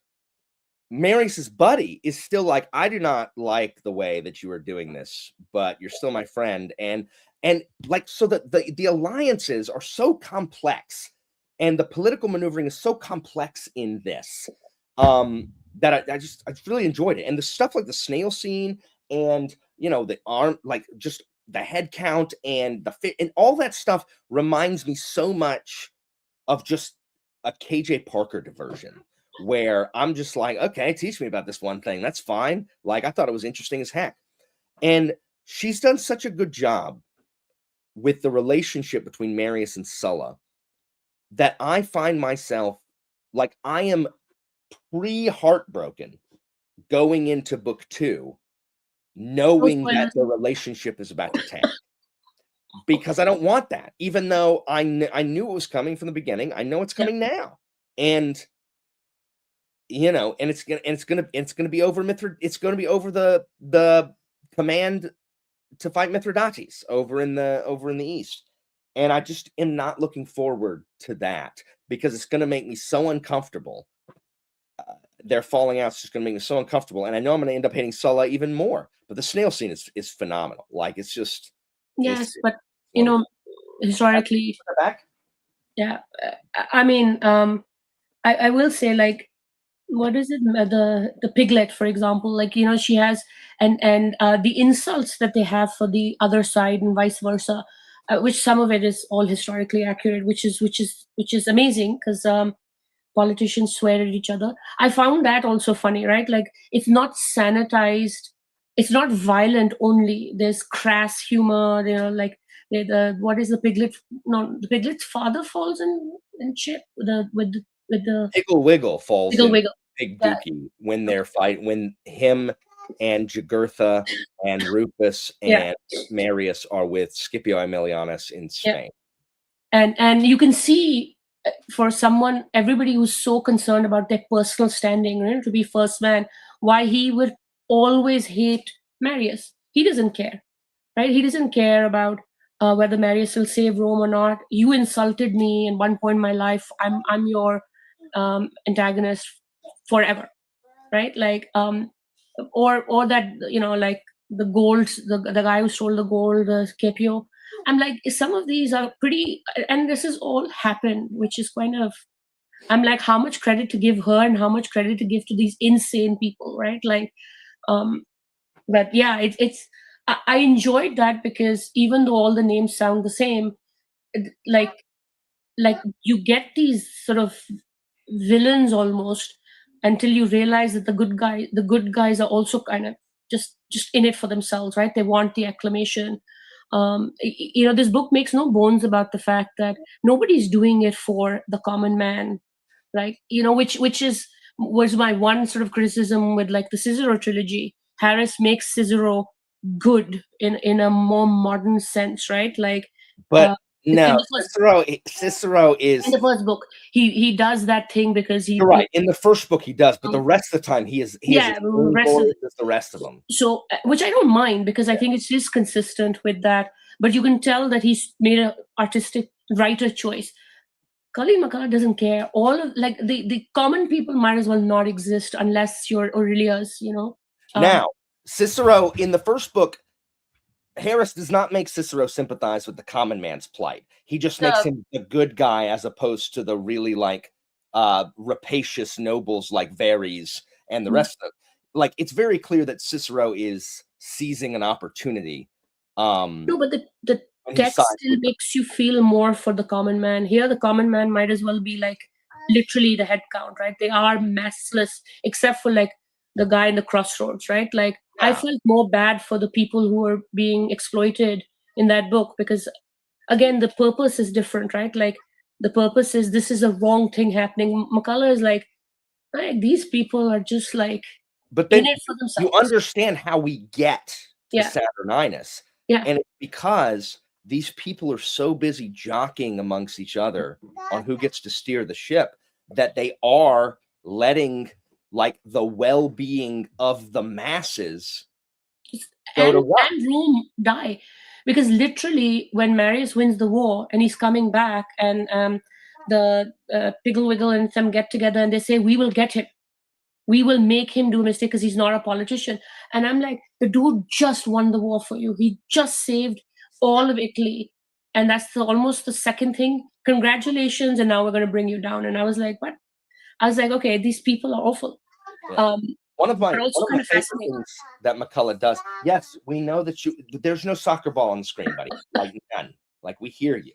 Marius's buddy, is still like, I do not like the way that you are doing this, but you're still my friend, and like so that the alliances are so complex, and the political maneuvering is so complex in this, that I just really enjoyed it, and the stuff like the snail scene, and the arm, like just the head count and the fit and all that stuff reminds me so much of just a KJ Parker diversion where I'm just like, okay, teach me about this one thing. That's fine. Like, I thought it was interesting as heck. And she's done such a good job with the relationship between Marius and Sulla that I find myself like I am pre-heartbroken going into book 2, No knowing that spoilers. the relationship is about to tank. Because I don't want that, even though I knew it was coming from the beginning. I know it's Yeah. coming now. And and it's gonna be over it's gonna be over the command to fight Mithridates over in the east. And I just am not looking forward to that because it's gonna make me so uncomfortable. Their falling out is just gonna make me so uncomfortable. And I know I'm gonna end up hating Sulla even more. But the snail scene is phenomenal. Like it's Yes, but you wonderful. know, historically, Back? yeah. I mean, I will say, like, what is it? The piglet, for example, like she has, and the insults that they have for the other side and vice versa, which some of it is all historically accurate, which is amazing because politicians swear at each other. I found that also funny, right? Like it's not sanitized, it's not violent only. There's crass humor, like the what is the piglet? No, the piglet's father falls in shit with the Piggle Wiggle falls wiggle in wiggle. Big Yeah, Dookie when him and Jugurtha and Rufus yeah, and Marius are with Scipio Aemilianus in yeah. Spain. And you can see, for someone, everybody who's so concerned about their personal standing, right, to be first man, why he would always hate Marius. He doesn't care, right? He doesn't care about whether Marius will save Rome or not. You insulted me in one point in my life. I'm your antagonist forever, right? Like or that like the gold, the guy who stole the gold, the Scipio. I'm like, some of these are pretty, and this is all happened, which is kind of, I'm like, how much credit to give her and how much credit to give to these insane people, right? Like, um, but yeah, I enjoyed that because even though all the names sound the same, like you get these sort of villains almost until you realize that the good guys are also kind of just in it for themselves, right? They want the acclamation. This book makes no bones about the fact that nobody's doing it for the common man, like which was my one sort of criticism with like the Cicero trilogy. Harris makes Cicero good in a more modern sense, right? Like uh, But in no, the first Cicero in is the first book he does that thing because you're right. In the first book he does, but the um, rest of the time he is as yeah, the rest of glorious as the rest of them. so which I don't mind because I think it's just consistent with that. but you can tell that he's made a artistic writer choice. Colleen McCullough doesn't care. All of like the common people might as well not exist unless you're Aurelius, you know. Now, Cicero in the first book, Harris does not make Cicero sympathize with the common man's plight. He just makes him the good guy as opposed to the really like rapacious nobles like Verres and the rest of it. Like it's very clear that Cicero is seizing an opportunity. No, but the when he text sides still with them. makes you feel more for the common man. Here, the common man might as well be like literally the head count, right? They are massless, except for like the guy in the crossroads, right? Like I Yeah. felt more bad for the people who were being exploited in that book because, again, the purpose is different, right? Like the purpose is this is a wrong thing happening. McCullough is like these people are just like But in then it for you themselves. understand how we get to Yeah, Saturninus. yeah. And it's because these people are so busy jockeying amongst each other on who gets to steer the ship that they are letting like the well-being of the masses go to what? And Rome die because literally when Marius wins the war and he's coming back and the Pigglewiggle and them get together and they say we will get him, we will make him do a mistake because he's not a politician. And I'm like, the dude just won the war for you. He just saved all of Italy, and that's almost the second thing. Congratulations, and now we're going to bring you down. And I was like, what? I was like, okay, these people are awful. Yeah. Um, One of my but also kind of favorite fascinating. things that McCullough does. Yes, we know that there's no soccer ball on the screen, buddy. Like none. Like we hear you.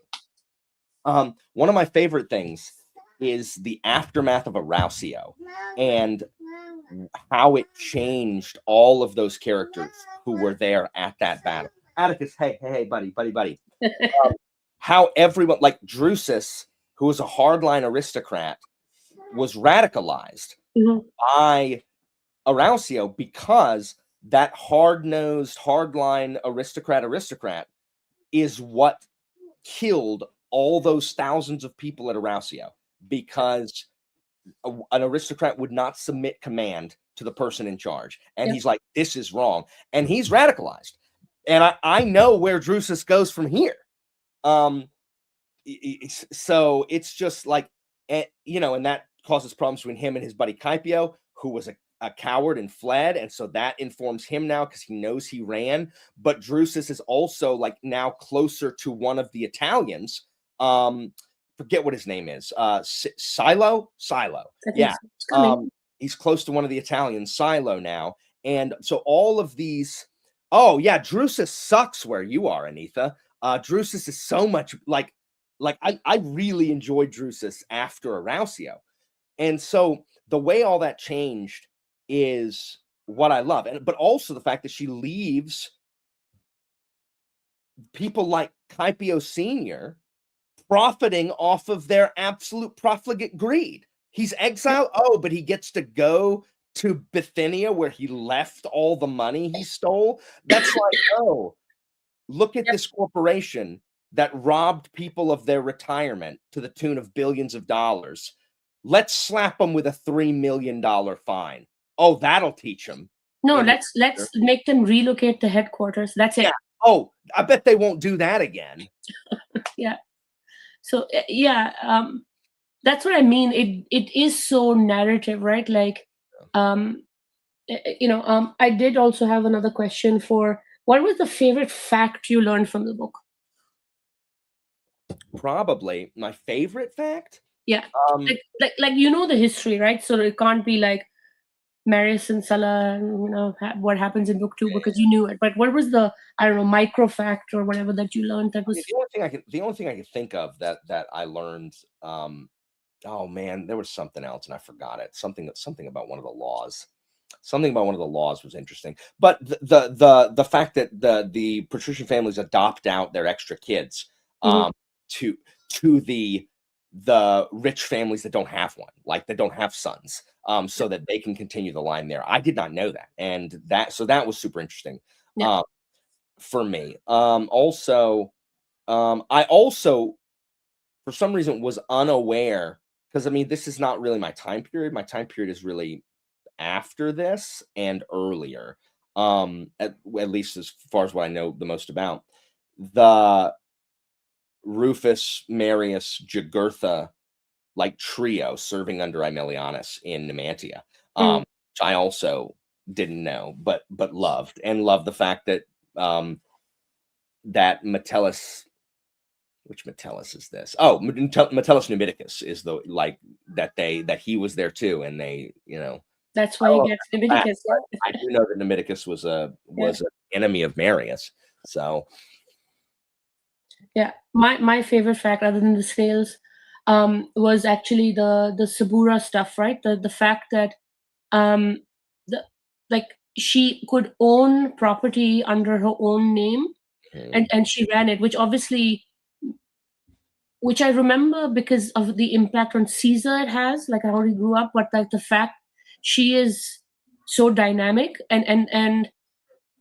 One of my favorite things is the aftermath of Arausio and how it changed all of those characters who were there at that battle. Atticus, hey, buddy. How everyone, like Drusus, who was a hardline aristocrat, was radicalized Mhm. by Arausio because that hard-nosed, hardline aristocrat is what killed all those thousands of people at Arausio because an aristocrat would not submit command to the person in charge. And Yep. he's like, this is wrong. And he's radicalized. And I know where Drusus goes from here. So it's just like, you know, and that causes problems between him and his buddy Caipio, who was a coward and fled. And so that informs him now because he knows he ran. But Drusus is also like now closer to one of the Italians. Forget what his name is. Silo. Yeah. It's coming. He's close to one of the Italians, Silo now. And so all of these, oh yeah, Drusus sucks where you are, Anitha. Drusus is so much like I really enjoyed Drusus after Arausio. And so the way all that changed is what I love. But also the fact that she leaves people like Caipio Sr. profiting off of their absolute profligate greed. He's exiled. Oh, but he gets to go to Bithynia where he left all the money he stole. That's like, oh, look at this corporation that robbed people of their retirement to the tune of billions of dollars. Let's slap them with a $3 million fine. Oh, that'll teach them. No, let's make them relocate the headquarters. That's it. Yeah. Oh, I bet they won't do that again. Yeah. So that's what I mean. It is so narrative, right? Like, I did also have another question for what was the favorite fact you learned from the book? Probably my favorite fact. Yeah, like you know the history, right? So it can't be like Marius and Sulla, and, what happens in book 2 because you knew it. But what was the micro fact or whatever that you learned that was the only thing I could think of that I learned. Oh man, there was something else and I forgot it. Something about one of the laws. Something about one of the laws was interesting. But the fact that the patrician families adopt out their extra kids to the rich families that don't have one, like that don't have sons, so that they can continue the line there. I did not know that, and that was super interesting for me. Also, I also for some reason was unaware because I mean this is not really my time period. My time period is really after this and earlier. At least as far as what I know the most about. the Rufus, Marius, Jugurtha like trio serving under Aemilianus in Numantia, Mm. which I also didn't know, but loved, and loved the fact that that Metellus, which Metellus is this? Oh, Metellus Numidicus is the like that he was there too, and they, That's I why don't he know gets that, Leviticus. but Yeah. I do know that Numidicus Yeah. was an enemy of Marius. So Yeah. My favorite fact, other than the snails, was actually the Sabura stuff, right? The fact that um the like she could own property under her own name, mm, and she ran it, which I remember because of the impact on Caesar it has, like how he grew up, but like the fact she is so dynamic and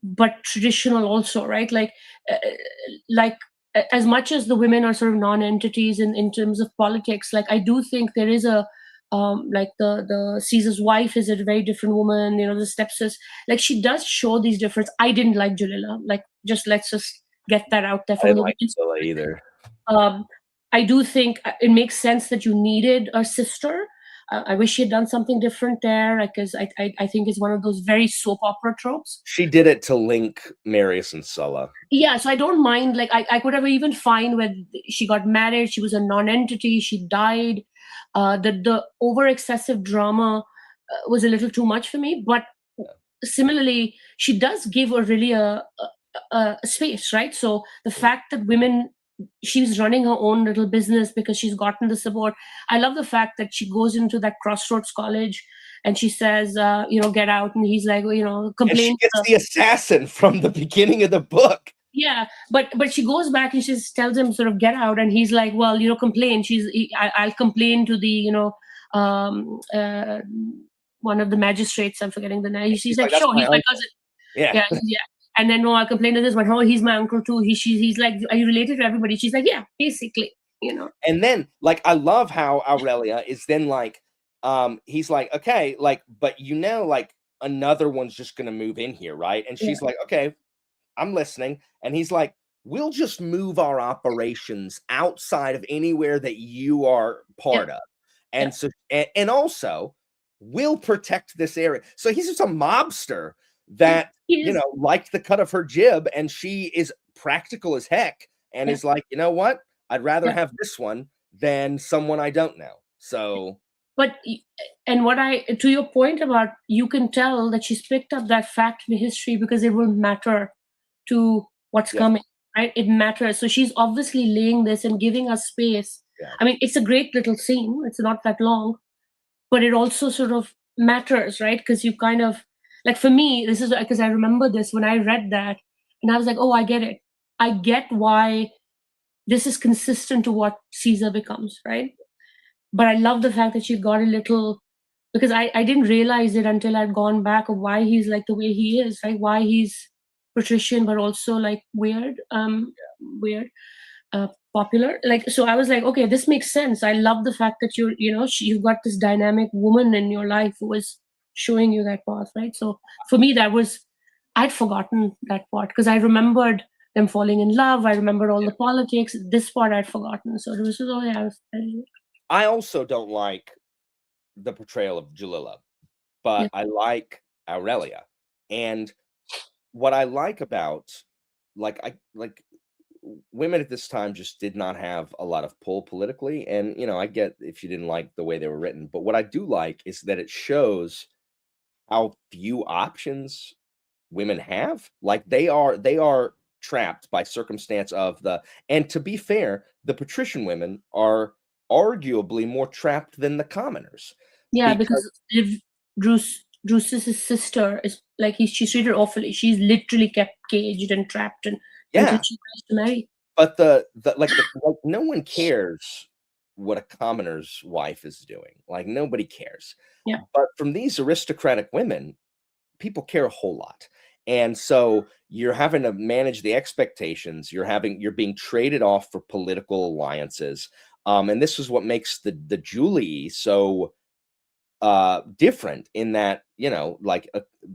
but traditional also, right? Uh, like as much as the women are sort of non-entities in terms of politics, like I do think there is a like the Caesar's wife is a very different woman, the stepsis, like she does show these difference. I didn't like Julilla, like just let's just get that out there I from didn't the like women's Sulla either. um, I do think it makes sense that you needed a sister. I wish she had done something different there, because I think it's one of those very soap opera tropes. She did it to link Marius and Sulla. Yeah, so I don't mind. Like I could have even fine when she got married. She was a non-entity. She died. The over excessive drama was a little too much for me. But similarly, she does give a really a space, right? So the fact that women, she's running her own little business because she's gotten the support. I love the fact that she goes into that Crossroads College and she says, get out, and he's like, And she complain. gets the assassin from the beginning of the book. Yeah, but she goes back and she tells him sort of get out, and he's like, well, complain. I'll complain to the um uh one of the magistrates. I'm forgetting the name. She's He's like, like, "That's sure, my he's my uncle." cousin. Yeah. Yeah, yeah. And then no, I'll complain to this one. Oh, he's my uncle too. He's like, are you related to everybody? She's like, yeah, basically. And then, like, I love how Aurelia is then like, he's like, okay, like, but like, another one's just gonna move in here, right? And Yeah, she's like, okay, I'm listening. And he's like, we'll just move our operations outside of anywhere that you are yeah, part of. yeah. And so, and also, we'll protect this area. So he's just a mobster Yeah, that, he is. liked the cut of her jib, and she is practical as heck and Yeah, is like, you know what? I'd rather yeah. have this one than someone I don't know. So, But and what I to your point about, you can tell that she's picked up that fact in history because it will matter to what's yeah, coming, right? It matters. So she's obviously laying this and giving us space. yeah, I mean, it's a great little scene. It's not that long, but it also sort of matters, right? Because you kind of, like, for me, this is because I remember this when I read that, and I was like, oh, I get it. I get why this is consistent to what Caesar becomes, right? But I love the fact that she got a little, because I didn't realize it until I'd gone back of why he's like the way he is, right? Why he's patrician but also like weird, popular. Like, so I was like, okay, this makes sense. I love the fact that you've got this dynamic woman in your life who was showing you that path, right? So for me, that was, I'd forgotten that part because I remembered them falling in love. I remembered all yeah. the politics. This part I'd forgotten. So it was just, oh yeah, I also don't like the portrayal of Jalila, yeah, but I like Aurelia. And what I like about, like women at this time just did not have a lot of pull politically. And I get if you didn't like the way they were written, but what I do like is that it shows how few options women have. Like they are trapped by circumstance of the, and to be fair, the patrician women are arguably more trapped than the commoners yeah, because because if Drusus's sister is like she's treated awfully. She's literally kept caged and trapped and until yeah. she tries to marry. But like no one cares what a commoner's wife is doing. Like nobody cares. Yeah, But from these aristocratic women, people care a whole lot. And so you're having to manage the expectations. You're being traded off for political alliances. And this is what makes the Julie so different in that, like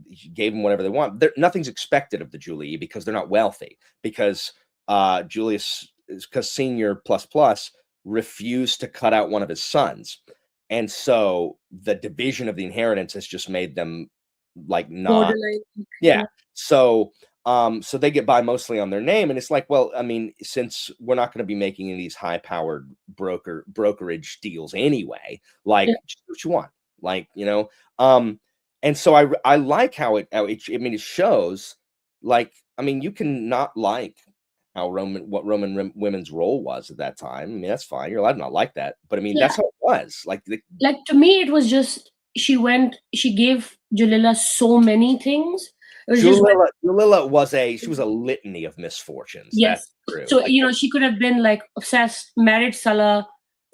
you gave them whatever they want. Nothing's expected of the Julie because they're not wealthy. Because Julius, because Senior plus plus refused to cut out one of his sons, and so the division of the inheritance has just made them like not. Borderline. Yeah. So so they get by mostly on their name, and it's like, well, I mean, since we're not going to be making any of these high-powered brokerage deals anyway, like Yeah. just do what you want, like, you know. And so I like how it I mean, it shows, like, I mean, you can not like how women's role was at that time. I mean, that's fine. You're allowed to not like that, but I mean, Yeah. that's how it was. Like Like, to me, it was just she gave Jalila so many things. It was just Julilla was a litany of misfortunes. That's yes. true. So Like, she could have been like obsessed, married Sulla,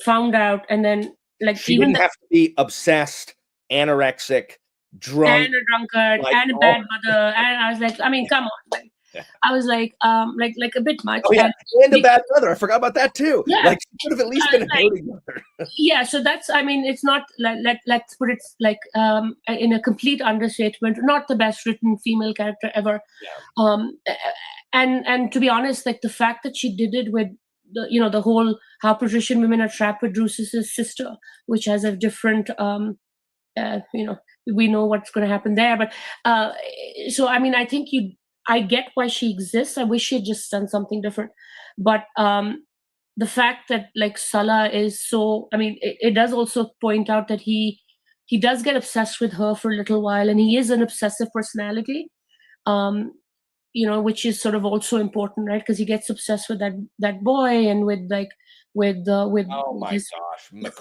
found out, and then like she even didn't have to be obsessed, anorexic, drunk, and a drunkard like and a all. bad mother, and I was like, I mean, come on, like, Yeah. I was like a bit much. Oh yeah, and a bad mother. I forgot about that too. Yeah. Like, she could have at least been a Like, doting mother. yeah, so that's, I mean, it's not like, let's put it like in a complete understatement, not the best written female character ever. Yeah. And to be honest, like the fact that she did it with the whole how patrician women are trapped with Drusus's sister, which has a different we know what's going to happen there, but so I mean, I get why she exists. I wish she had just done something different, but the fact that like Sulla is so, I mean, it does also point out that he does get obsessed with her for a little while, and he is an obsessive personality, um which is sort of also important, right? Because he gets obsessed with that boy, and with like with Oh my his gosh, yes,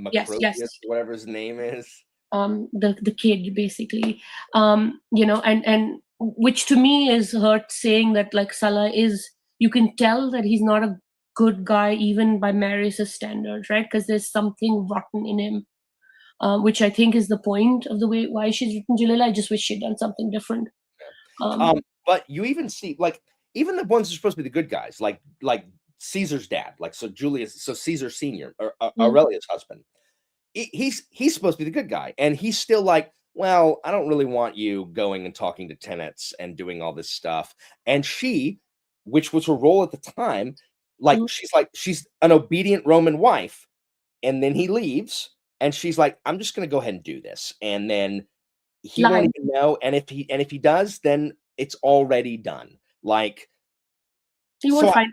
Macrobius, whatever his name is. the kid basically, and which to me is hurt, saying that like Sulla is, you can tell that he's not a good guy even by Marius's standards, right? Because there's something rotten in him, which I think is the point of the way why she's written Jalila. I just wish she'd done something different. But you even see, like, even the ones who are supposed to be the good guys, like Caesar's dad, like, so Caesar Senior, or Mm. Aurelius' husband, he's supposed to be the good guy, and he's still like, well, I don't really want you going and talking to tenants and doing all this stuff. And she, which was her role at the time, like, Mm. she's an obedient Roman wife, and then he leaves, and she's like, I'm just going to go ahead and do this, and then he won't Lie. even know. And if he does, then it's already done. Like, You so won't find.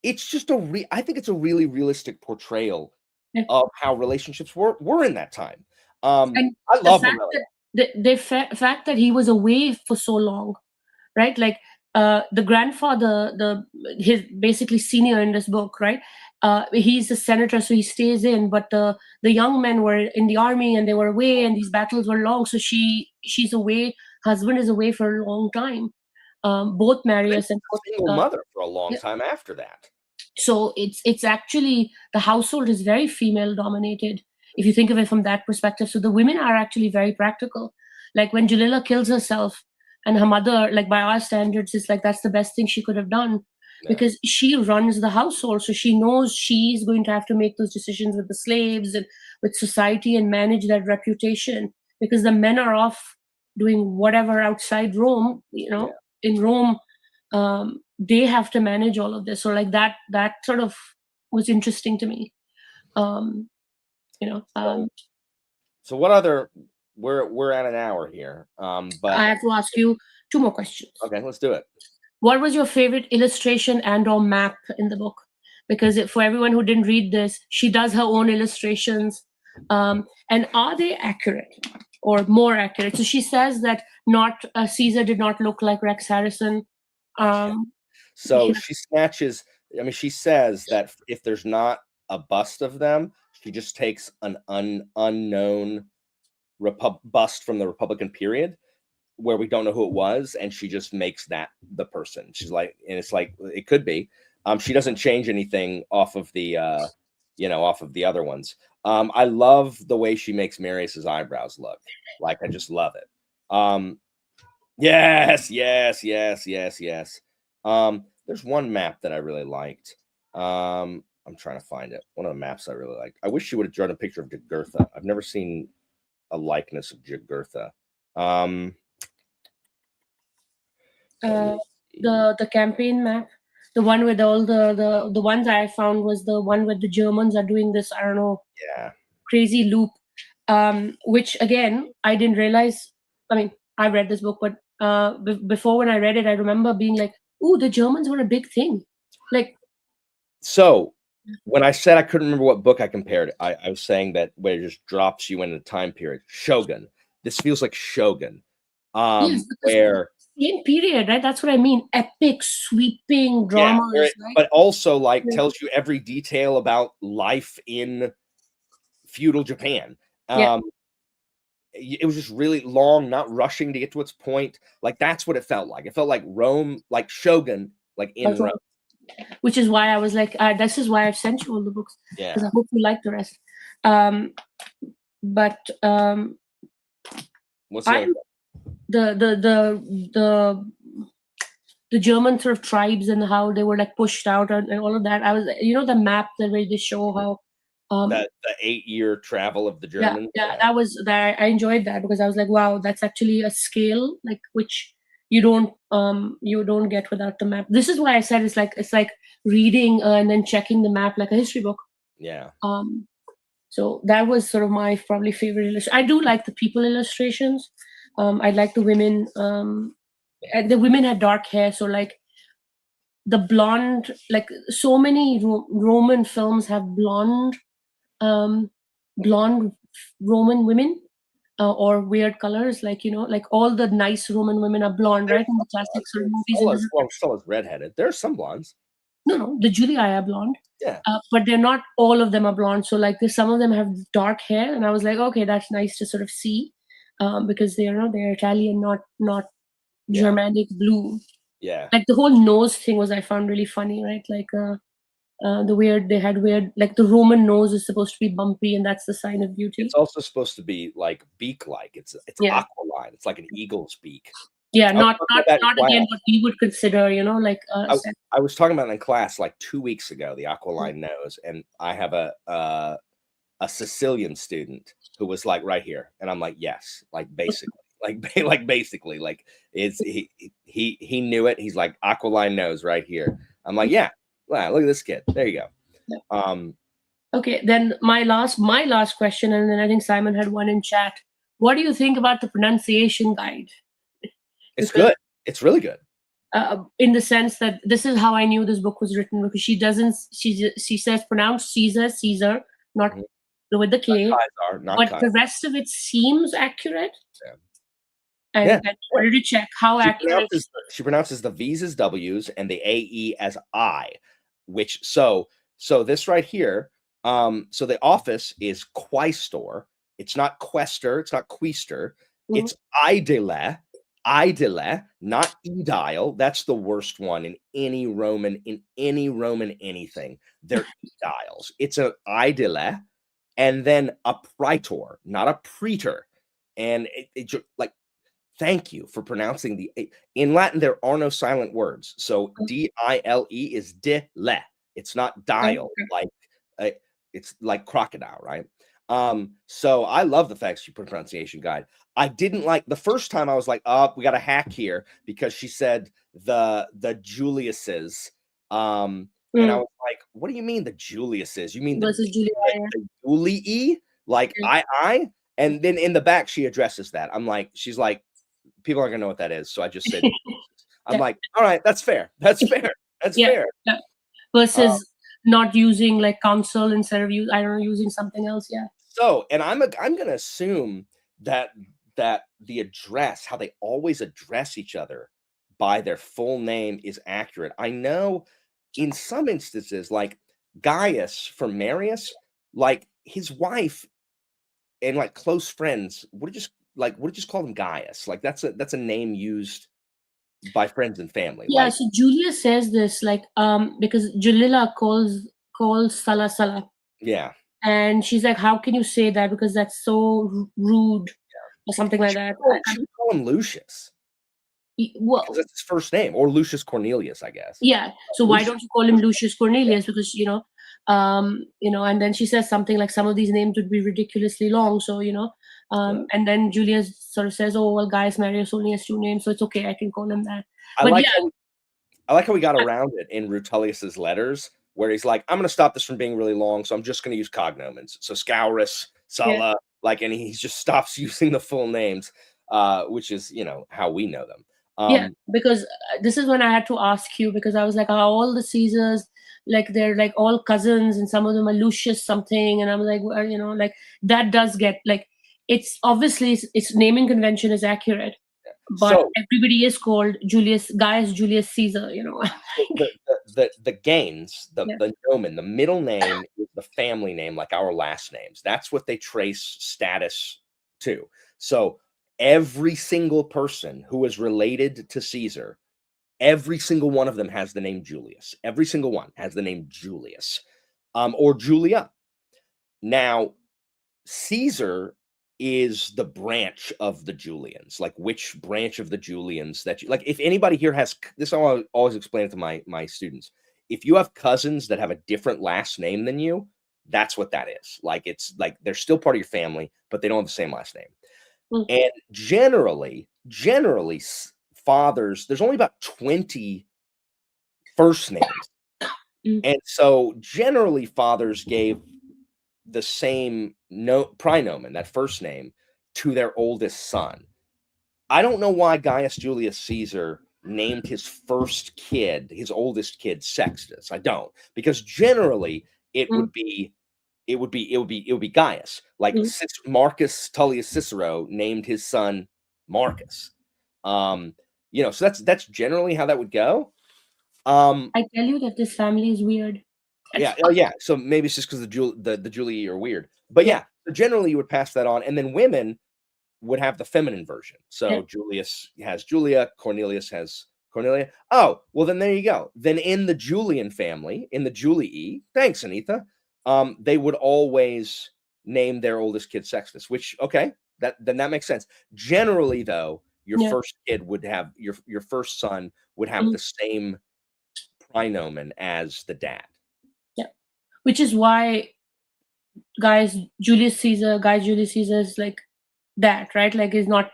it's just I think it's a really realistic portrayal Yeah. of how relationships were in that time. And I the love fact Aurelia. that fact that he was away for so long, right? Like the grandfather, his basically senior in this book, right? He's a senator, so he stays in. But the young men were in the army, and they were away, and these battles were long. So she's away. Husband is away for a long time. Both Marius and both, Single mother for a long time after that. so it's actually, the household is very female dominated if you think of it from that perspective. So the women are actually very practical. Like when Jalila kills herself, and her mother, like by our standards, is like that's the best thing she could have done, Yeah. because she runs the household, so she knows she's going to have to make those decisions with the slaves and with society, and manage that reputation, because the men are off doing whatever outside Rome, in Rome. They have to manage all of this. So like that sort of was interesting to me. um So what other, we're at an hour here. But I have to ask you two more questions. okay, let's do it. What was your favorite illustration and or map in the book? Because for everyone who didn't read this, she does her own illustrations, and are they accurate or more accurate? So she says that not Caesar did not look like Rex Harrison. So she snatches, I mean, she says that if there's not a bust of them, she just takes an unknown bust from the Republican period where we don't know who it was, and she just makes that the person. She's like, and it's like, it could be. She doesn't change anything off of the off of the other ones. I love the way she makes Marius's eyebrows look. Like, I just love it. Yes, yes, yes, yes, yes. There's one map that I really liked. I'm trying to find it. One of the maps I really liked. I wish she would have drawn a picture of Jugurtha. I've never seen a likeness of Jugurtha. The campaign map. The one with all the ones I found was the one where the Germans are doing this, I don't know, Yeah. crazy loop, which again I didn't realize. I mean, I read this book, but before when I read it, I remember being like, "Ooh, the Germans were a big thing." Like, So, when I said I couldn't remember what book I compared, I was saying that where it just drops you in a time period. Shogun. This feels like Shogun. yes, because Where same period, right? That's what I mean. Epic, sweeping yeah, where dramas, it right? but also, like, Yeah. tells you every detail about life in feudal Japan. Yeah, Um, it was just really long, not rushing to get to its point. Like, that's what it felt like. It felt like Rome, like Shogun, like in that's Rome. what. Which is why I was like, this is why I've sent you all the books because I Yeah. hope you like the rest. Um, but What's the I other the the the the the German sort of tribes and how they were like pushed out and all of that. I was, the map that where they show how, that the 8-year travel of the yeah, Germans? yeah, Yeah. that was that I enjoyed that because I was like, wow, that's actually a scale like which you don't get without the map. This is why I said it's like reading and then checking the map like a history book. Yeah. Um, so that was sort of my probably favorite illustration. I do like the people illustrations. I like the women. And the women had dark hair, so like the blonde, like so many Roman films have um, blonde Roman women or weird colors, like like all the nice Roman women are blonde, There's right? In the some classic blondes. sort of movies in the Sulla's redheaded. There's some blondes. no, no, the Julia are blonde, Yeah. but they're not all of them are blonde. So like there's some of them have dark hair, and I was like, okay, that's nice to sort of see, because they're Italian, not Yeah. Germanic blue. Yeah. Like the whole nose thing was I found really funny, right? Like the weird they had weird like the Roman nose is supposed to be bumpy, and that's the sign of It's beauty. also supposed to be, like, beak-like. It's Yeah, aquiline. It's like an eagle's beak. yeah, I was not talking not about that in not class. again what we would consider, like I was talking about it in class, like, 2 weeks ago, the aquiline nose, and I have a Sicilian student who was like, "Right here," and I'm like, "Yes," like, basically, like, like, basically, like, it's he knew it. He's like, "Aquiline nose right here." I'm like, "Yeah, wow, look at this kid. There you go." Um, Okay, then my last question, and then I think Simon had one in chat. What do you think about the pronunciation guide? it's Because good. It's really good. in the sense that this is how I knew this book was written because she says pronounce Caesar Caesar, not Mhm. with the Not K, Kaiser, not but Kaiser. the rest of it seems accurate. Yeah. And Yeah, I yeah. wanted to check how She accurate. pronounces she pronounces the V's as W's and the AE as I, which so this right here, so the office is quaestor. It's not quester, it's not queester, Mhm. it's idile, idile, not edile. That's the worst one in any Roman anything. They're ediles. It's a idile and then a praetor, not a praetor. And like thank you for pronouncing the A. In Latin, there are no silent words. So D-I-L-E is le. It's not Okay, dial like uh, it's like crocodile, right? So I love the fact she put a pronunciation guide. I didn't like the first time I was like, oh, we got a hack here because she said the Juliuses. And I mm. was like, what do you mean the Juliuses? You mean Versus Julia. the Julii? Like Yeah. I? And then in the back, she addresses that. She's like, people aren't gonna know what that is. So I just said, I'm Yeah. like, all right, that's fair. That's fair. That's Yeah. fair. Yeah. Uh, Versus not using like council instead of I don't know, using something else. Yeah. and I'm gonna assume that the address, how they always address each other by their full name is accurate. I know in some instances, like Gaius from Marius, like his wife and like close friends would just call him Gaius. Like that's a name used by friends and family. Yeah. Like, So Julia says this like because Julilla calls Sala Sala, yeah. and she's like, "How can you say that? Because that's so rude," or something like that. She would call him Lucius because Well, that's his first name, or Lucius Cornelius, I guess. yeah. So why Lucius. don't you call him Lucius Cornelius? Because and then she says something like some of these names would be ridiculously long. So Yeah. and then Julia sort of says, "Oh well, guys, Marius only has two names, so it's okay. I can call him that." I But like yeah, how I like how we got around it in Rutilius's letters, where he's like, "I'm going to stop this from being really long, so I'm just going to use cognomens." So Scaurus, Yeah. Sulla, like, and he just stops using the full names, which is, how we know them. Yeah, Um, because this is when I had to ask you, because I was like, are all the Caesars like they're like all cousins, and some of them are Lucius something, and I'm like, well, like that does get like, it's obviously its naming convention is accurate, but so everybody is called Gaius Julius Caesar. the Gaines, Yeah. the nomen, the middle name is the family name, like our last names. That's what they trace status to. So every single person who is related to Caesar, every single one of them has the name Julius. Every single one has the name Julius, or Julia. Now, Caesar is the branch of the Julians, like which branch of the Julians that you like. If anybody here has this, I always explain it to my students. If you have cousins that have a different last name than you, that's what that is. Like it's like they're still part of your family, but they don't have the same last name. Mm, And generally, fathers, there's only about 20 first names. mm, And so generally fathers gave the same praenomen, that first name, to their oldest son. I don't know why Gaius Julius Caesar named his first kid, his oldest kid, Sextus. I don't, because generally it mm, would be Gaius. Like mm. Marcus Tullius Cicero named his son Marcus. Um, so that's generally how that would go. I tell you that this family is weird. Yeah, That's oh, yeah, so maybe it's just because the Julii are weird. But yeah, yeah, so generally you would pass that on, and then women would have the feminine version. yeah, So Julius has Julia, Cornelius has Cornelia. Oh, well then there you go. Then in the Julian family, in the Julii, thanks, Anita, they would always name their oldest kid Sextus, which okay, that makes sense. Generally, though, your yeah. first kid would have your first son would have Mm, the same praenomen as the dad. yeah. Which is why Gaius Julius Caesar is like that, right? Like he's not.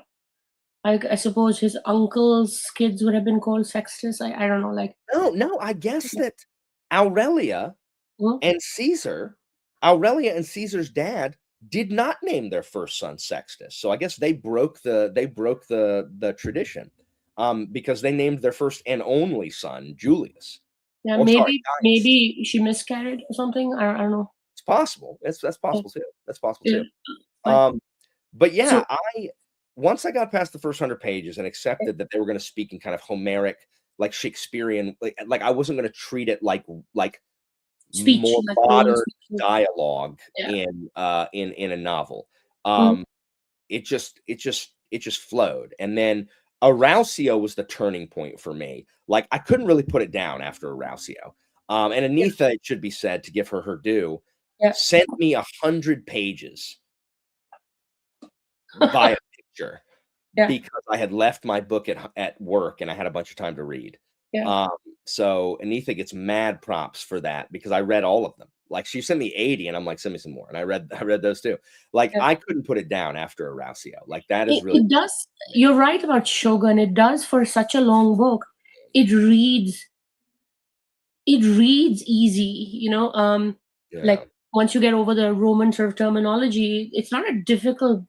I suppose his uncle's kids would have been called Sextus. I don't know. Like, No, I guess that Aurelia mm, and Caesar, Aurelia and Caesar's dad did not name their first son Sextus. So I guess they broke the tradition. Because they named their first and only son Julius. yeah, Or sorry, Gaius. maybe she miscarried or something. I don't know. It's possible. That's Yeah, possible too. That's possible yeah, too. but But so yeah, I once I got past the first 100 pages and accepted that they were going to speak in kind of Homeric, like Shakespearean, like I wasn't going to treat it like speech, more like normal modern speech. dialogue Yeah. in a novel. Mm, Um, it just flowed, and then Arausio was the turning point for me. Like I couldn't really put it down after Arausio. And yeah. Anitha, it should be said, to give her her due, Yeah. sent me 100 pages via picture Yeah. because I had left my book at work and I had a bunch of time to read. Yeah. Um, so Anitha gets mad props for that because I read all of them. Like she sent me 80 and I'm like, send me some more. And I read those too. Like Yeah. I couldn't put it down after Arausio. Like that is It, really it does. You're right about Shogun. It does for such a long book. It reads. It reads easy. yeah. Like once you get over the Roman sort of terminology, it's not a difficult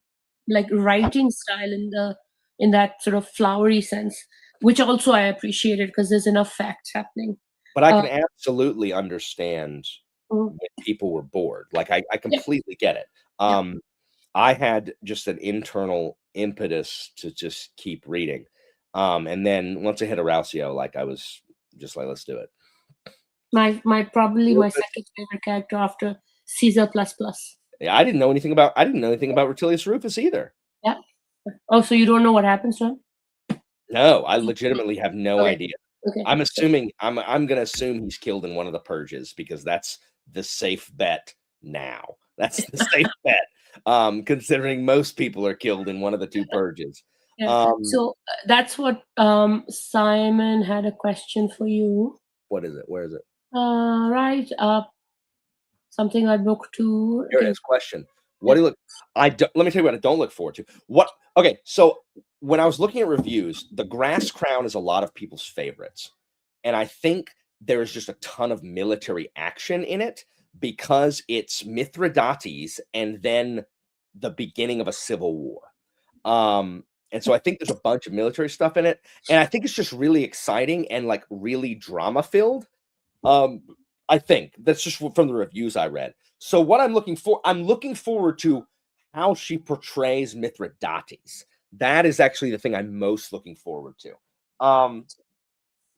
like writing style in that sort of flowery sense, which also I appreciated because there's enough facts happening. But I Uh, can absolutely understand mm, when people were bored. Like I yeah, completely get it. yeah, I had just an internal impetus to just keep reading. And then once I hit Arausio, like I was just like, let's do it. my probably Real my good. second favorite character after Caesar plus plus. Yeah, I didn't know anything about Rutilius Rufus either. Yeah. Oh, so you don't know what happens to him? No, I legitimately have no Okay. idea. Okay. I'm gonna assume he's killed in one of the purges because that's the safe bet now. That's the safe bet. Considering most people are killed in one of the two purges. Yeah. Um, So that's what Simon had a question for you. what is it? Where is it? Right up something I book two. Here it Okay. is. Question. What Yeah. do you look? Let me tell you what I don't look forward to. What? Okay, so when I was looking at reviews, the Grass Crown is a lot of people's favorites, and I think there is just a ton of military action in it because it's Mithridates and then the beginning of a civil war. And so I think there's a bunch of military stuff in it, and I think it's just really exciting and like really drama filled. Um, I think that's just from the reviews I read. So what I'm looking forward to how she portrays Mithridates. That is actually the thing I'm most looking forward to.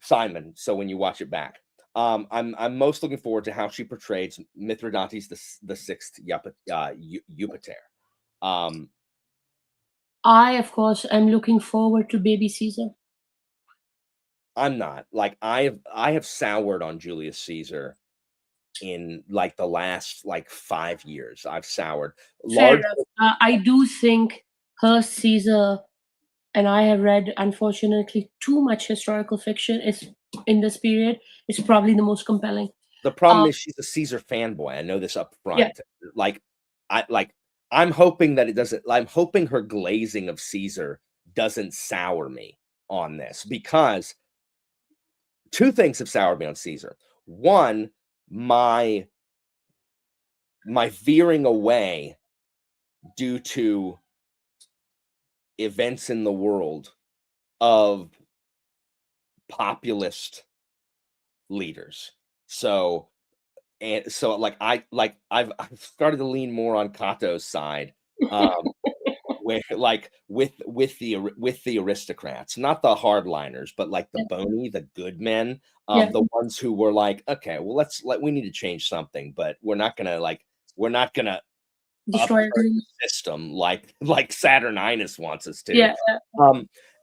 Simon, so when you watch it back, I'm most looking forward to how she portrays Mithridates the sixth Eupater. I, of course, am looking forward to Baby Caesar. I'm not. Like I have soured on Julius Caesar in like the last like 5 years. I've soured. Fair Large enough. I do think her Caesar, and I have read, unfortunately, too much historical fiction is in this period, is probably the most compelling. The problem is she's a Caesar fanboy. I know this up Yeah. front. Like I'm hoping that it doesn't. I'm hoping her glazing of Caesar doesn't sour me on this because two things have soured me on Caesar. One, my veering away due to events in the world of populist leaders. So I've started to lean more on Cato's side, where like with the aristocrats, not the hardliners, but like the bony, the good men, the ones who were like, okay, well we need to change something, but we're not gonna Destroy upturn the system like Saturninus wants us to. Yeah.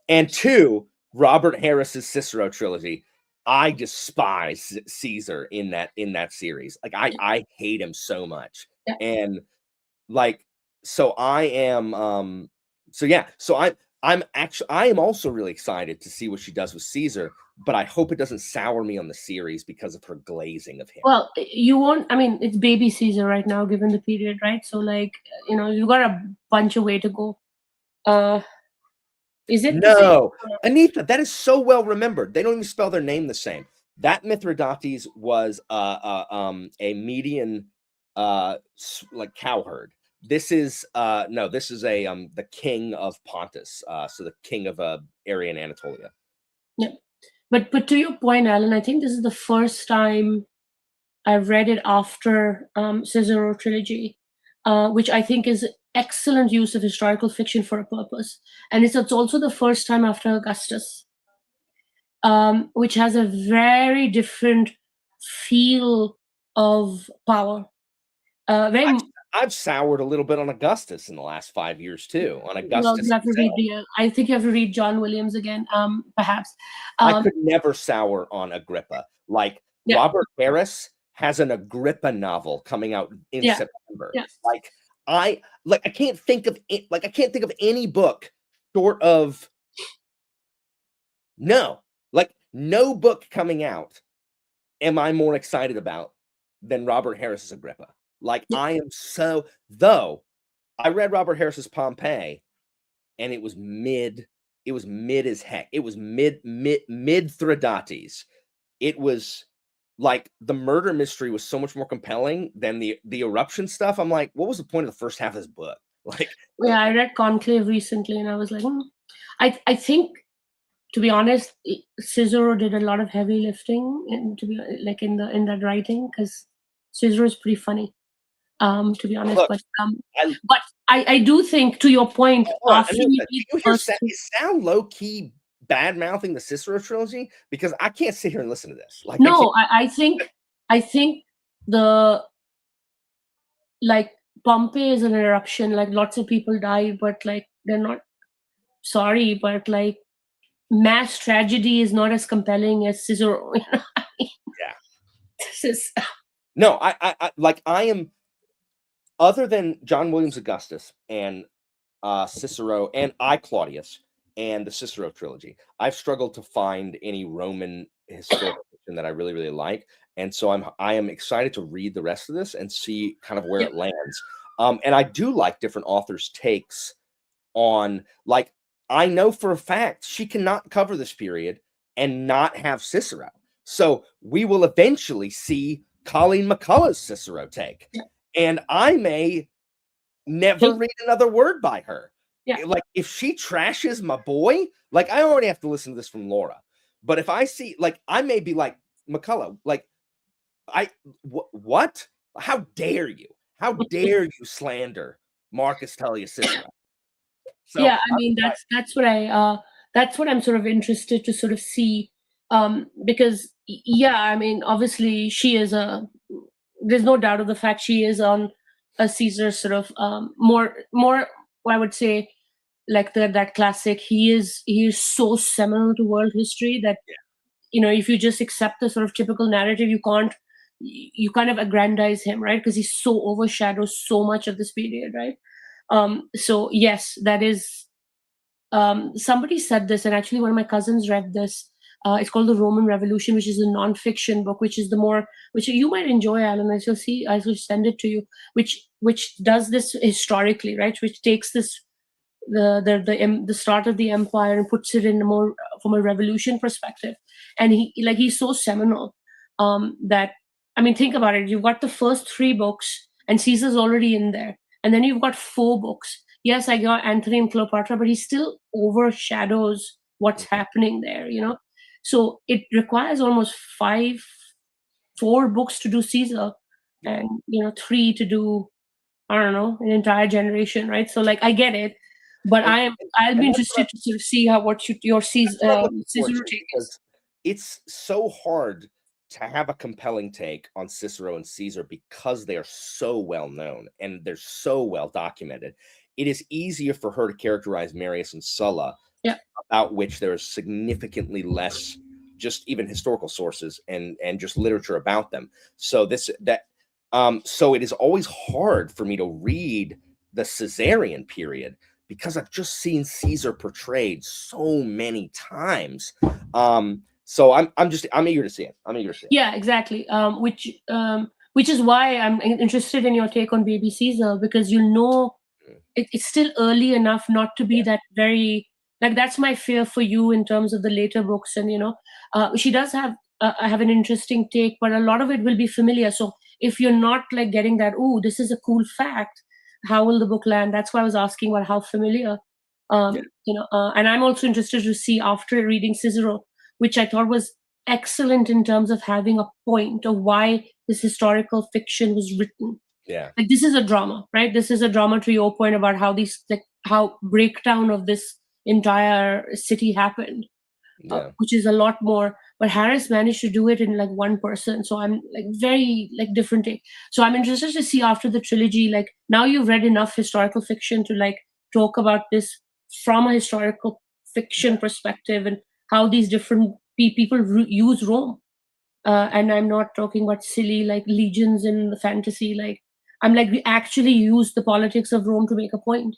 And two, Robert Harris's Cicero trilogy. I despise Caesar in that series. Like I hate him so much. Yeah. And like so I am I am also really excited to see what she does with Caesar, but I hope it doesn't sour me on the series because of her glazing of him. Well, you won't. I mean, it's Baby Caesar right now, given the period, right? So, like, you got a bunch of way to go. Is it No, Anita, that is so well remembered. They don't even spell their name the same. That Mithridates was a median like cowherd. This is no, this is a the king of Pontus, so the king of Aryan Anatolia. Yeah, but to your point, Alan, I think this is the first time I've read it after Cicero trilogy, which I think is excellent use of historical fiction for a purpose, and it's also the first time after Augustus, which has a very different feel of power. I've soured a little bit on Augustus in the last 5 years too. On Augustus, well, you have to read I think you have to read John Williams again, perhaps. I could never sour on Agrippa. Like Robert Harris has an Agrippa novel coming out in September. Like I can't think of any book short of no book coming out am I more excited about than Robert Harris's Agrippa. Like I am though I read Robert Harris's Pompeii and it was mid as heck. It was mid Thridates. It was like the murder mystery was so much more compelling than the eruption stuff. I'm like, what was the point of the first half of this book? Like, yeah, I read Conclave recently, and I was like, I think, to be honest, Cicero did a lot of heavy lifting, and to be like in that writing, because Cicero is pretty funny, to be honest. Look, but I do think, to your point, you sound low key bad mouthing the Cicero trilogy because I can't sit here and listen to this. Like, no, I think the like Pompeii is an eruption. Like lots of people died, but like they're not sorry, but like mass tragedy is not as compelling as Cicero. Yeah, this is no. I am. Other than John Williams Augustus and Cicero and Claudius and the Cicero trilogy, I've struggled to find any Roman historical fiction that I really, really like. And so I am excited to read the rest of this and see kind of where it lands. And I do like different authors' takes on, like, I know for a fact she cannot cover this period and not have Cicero. So we will eventually see Colleen McCullough's Cicero take. Yeah. And I may never read another word by her. Yeah. Like, if she trashes my boy, like, I already have to listen to this from Laura. But if I see, like, I may be like, McCullough, like, what? How dare you? How dare you slander Marcus Tullius Cicero? So yeah, I mean that's what I'm sort of interested to sort of see, because yeah, I mean obviously she is there's no doubt of the fact she is on a Caesar sort of more I would say like that classic. He is so seminal to world history that if you just accept the sort of typical narrative, you kind of aggrandize him, right? Because he so overshadows so much of this period, right? So yes, that is. Somebody said this, and actually one of my cousins read this. It's called The Roman Revolution, which is a non-fiction book, which you might enjoy, Alan. I shall see. I shall send it to you. Which does this historically, right? Which takes this the start of the empire and puts it in more from a revolution perspective. And he's so seminal, that, I mean, think about it. You've got the first three books, and Caesar's already in there, and then you've got four books. Yes, I got Antony and Cleopatra, but he still overshadows what's happening there. So it requires almost four books to do Caesar, and three to do, I don't know, an entire generation, right? So like I get it, but I'll be interested to sort of see your Caesar take is. It's so hard to have a compelling take on Cicero and Caesar because they are so well known and they're so well documented. It is easier for her to characterize Marius and Sulla, about which there is significantly less just even historical sources and just literature about them. So so it is always hard for me to read the Caesarian period because I've just seen Caesar portrayed so many times. So I'm eager to see it. Yeah, exactly. Which is why I'm interested in your take on Baby Caesar, because it's still early enough not to be that very, like, that's my fear for you in terms of the later books. And she does have an interesting take, but a lot of it will be familiar. So if you're not like getting that, oh, this is a cool fact, how will the book land? That's why I was asking about how familiar. And I'm also interested to see after reading Cicero, which I thought was excellent in terms of having a point of why this historical fiction was written. Yeah. Like, this is a drama, right? This is a drama, to your point about how breakdown of this entire city happened, which is a lot more. But Harris managed to do it in like one person. So I'm like very like different take. So I'm interested to see after the trilogy, like now you've read enough historical fiction to like talk about this from a historical fiction perspective and how these different people use Rome. And I'm not talking about silly like legions in the fantasy. Like, I'm like, we actually use the politics of Rome to make a point.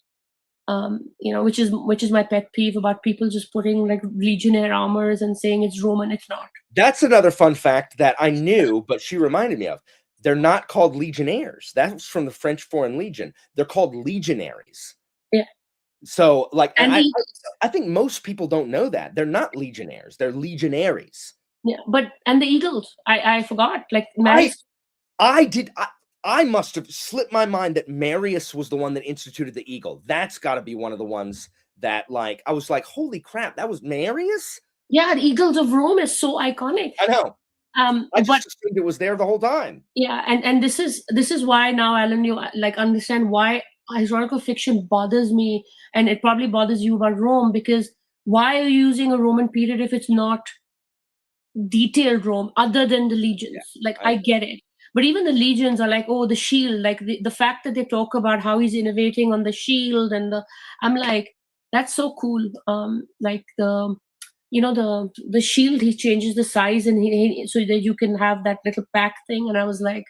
Which is my pet peeve about people just putting like legionnaire armors and saying it's Roman. It's not. That's another fun fact that I knew, but she reminded me of. They're not called legionnaires. That's from the French Foreign Legion. They're called legionaries. Yeah. So like, and I think most people don't know that. They're not legionnaires. They're legionaries. Yeah, and the Eagles. I forgot. Like Marius. I must have slipped my mind that Marius was the one that instituted the eagle. That's got to be one of the ones that, like, I was like, holy crap, that was Marius? Yeah, the Eagles of Rome is so iconic. I know. I just assumed it was there the whole time. Yeah, and this is why now, Alan, you like understand why historical fiction bothers me, and it probably bothers you about Rome, because why are you using a Roman period if it's not detailed Rome other than the legions? Yeah, I get it. But even the legions are like, oh, the shield, like the fact that they talk about how he's innovating on the shield and I'm like, that's so cool. Like the shield, he changes the size and he so that you can have that little pack thing. And I was like,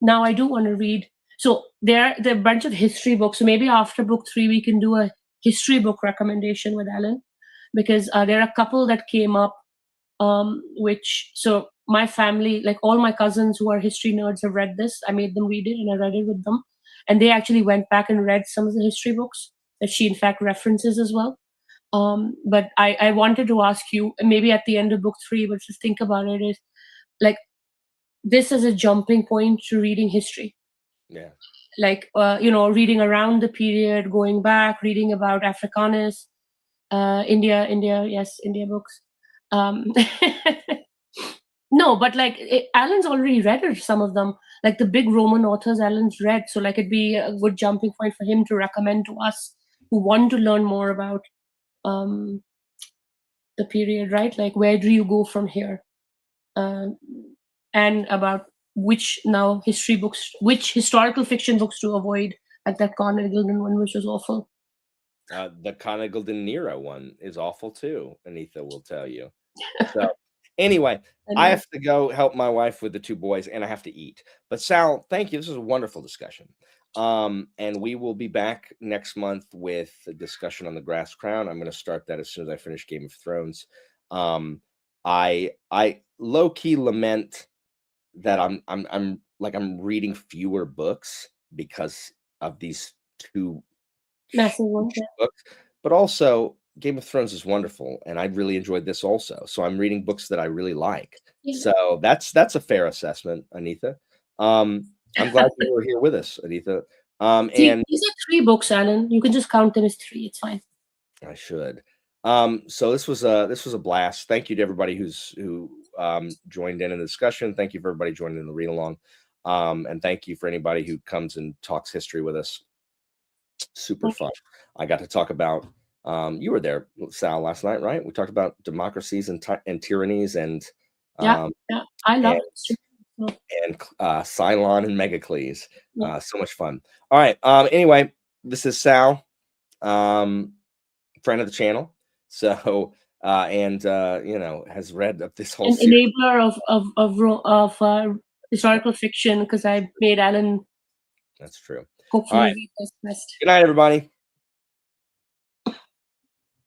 now I do want to read. So there are a bunch of history books. So maybe after book 3, we can do a history book recommendation with Alan, because there are a couple that came up, so my family, like all my cousins who are history nerds, have read this. I made them read it and I read it with them. And they actually went back and read some of the history books that she in fact references as well. But I wanted to ask you, maybe at the end of book 3, but just think about it, is like this is a jumping point to reading history. Yeah. Like, reading around the period, going back, reading about Africanus, India, yes, India books. Um, no, but like Alan's already read some of them, like the big Roman authors Alan's read. So like it'd be a good jumping point for him to recommend to us who want to learn more about um, the period, right? Like where do you go from here? And about which historical fiction books to avoid, like that Conrad Gilden one, which was awful. The Conegal de Niro one is awful too, Anita will tell you. So anyway, I have to go help my wife with the 2 boys, and I have to eat. But Sal, thank you. This was a wonderful discussion. And we will be back next month with a discussion on the Grass Crown. I'm going to start that as soon as I finish Game of Thrones. I low key lament that I'm reading fewer books because of these 2 Massive one, yeah. books, but also Game of Thrones is wonderful, and I really enjoyed this also. So I'm reading books that I really like. Yeah. So that's a fair assessment, Anita. I'm glad you were here with us, Anita. And these are 3 books, Alan. You can just count them as 3. It's fine. I should. So this was a blast. Thank you to everybody who joined in the discussion. Thank you for everybody joining in the read along. And thank you for anybody who comes and talks history with us. Super fun. I got to talk about you were there, Sal, last night, right? We talked about democracies and tyrannies and yeah, I love it. And Cylon and Megacles. So much fun. All right. Anyway, this is Sal, friend of the channel. So has read up this whole series. Enabler of historical fiction, because I made Alan. That's true. Hopefully read this best. Good night, everybody.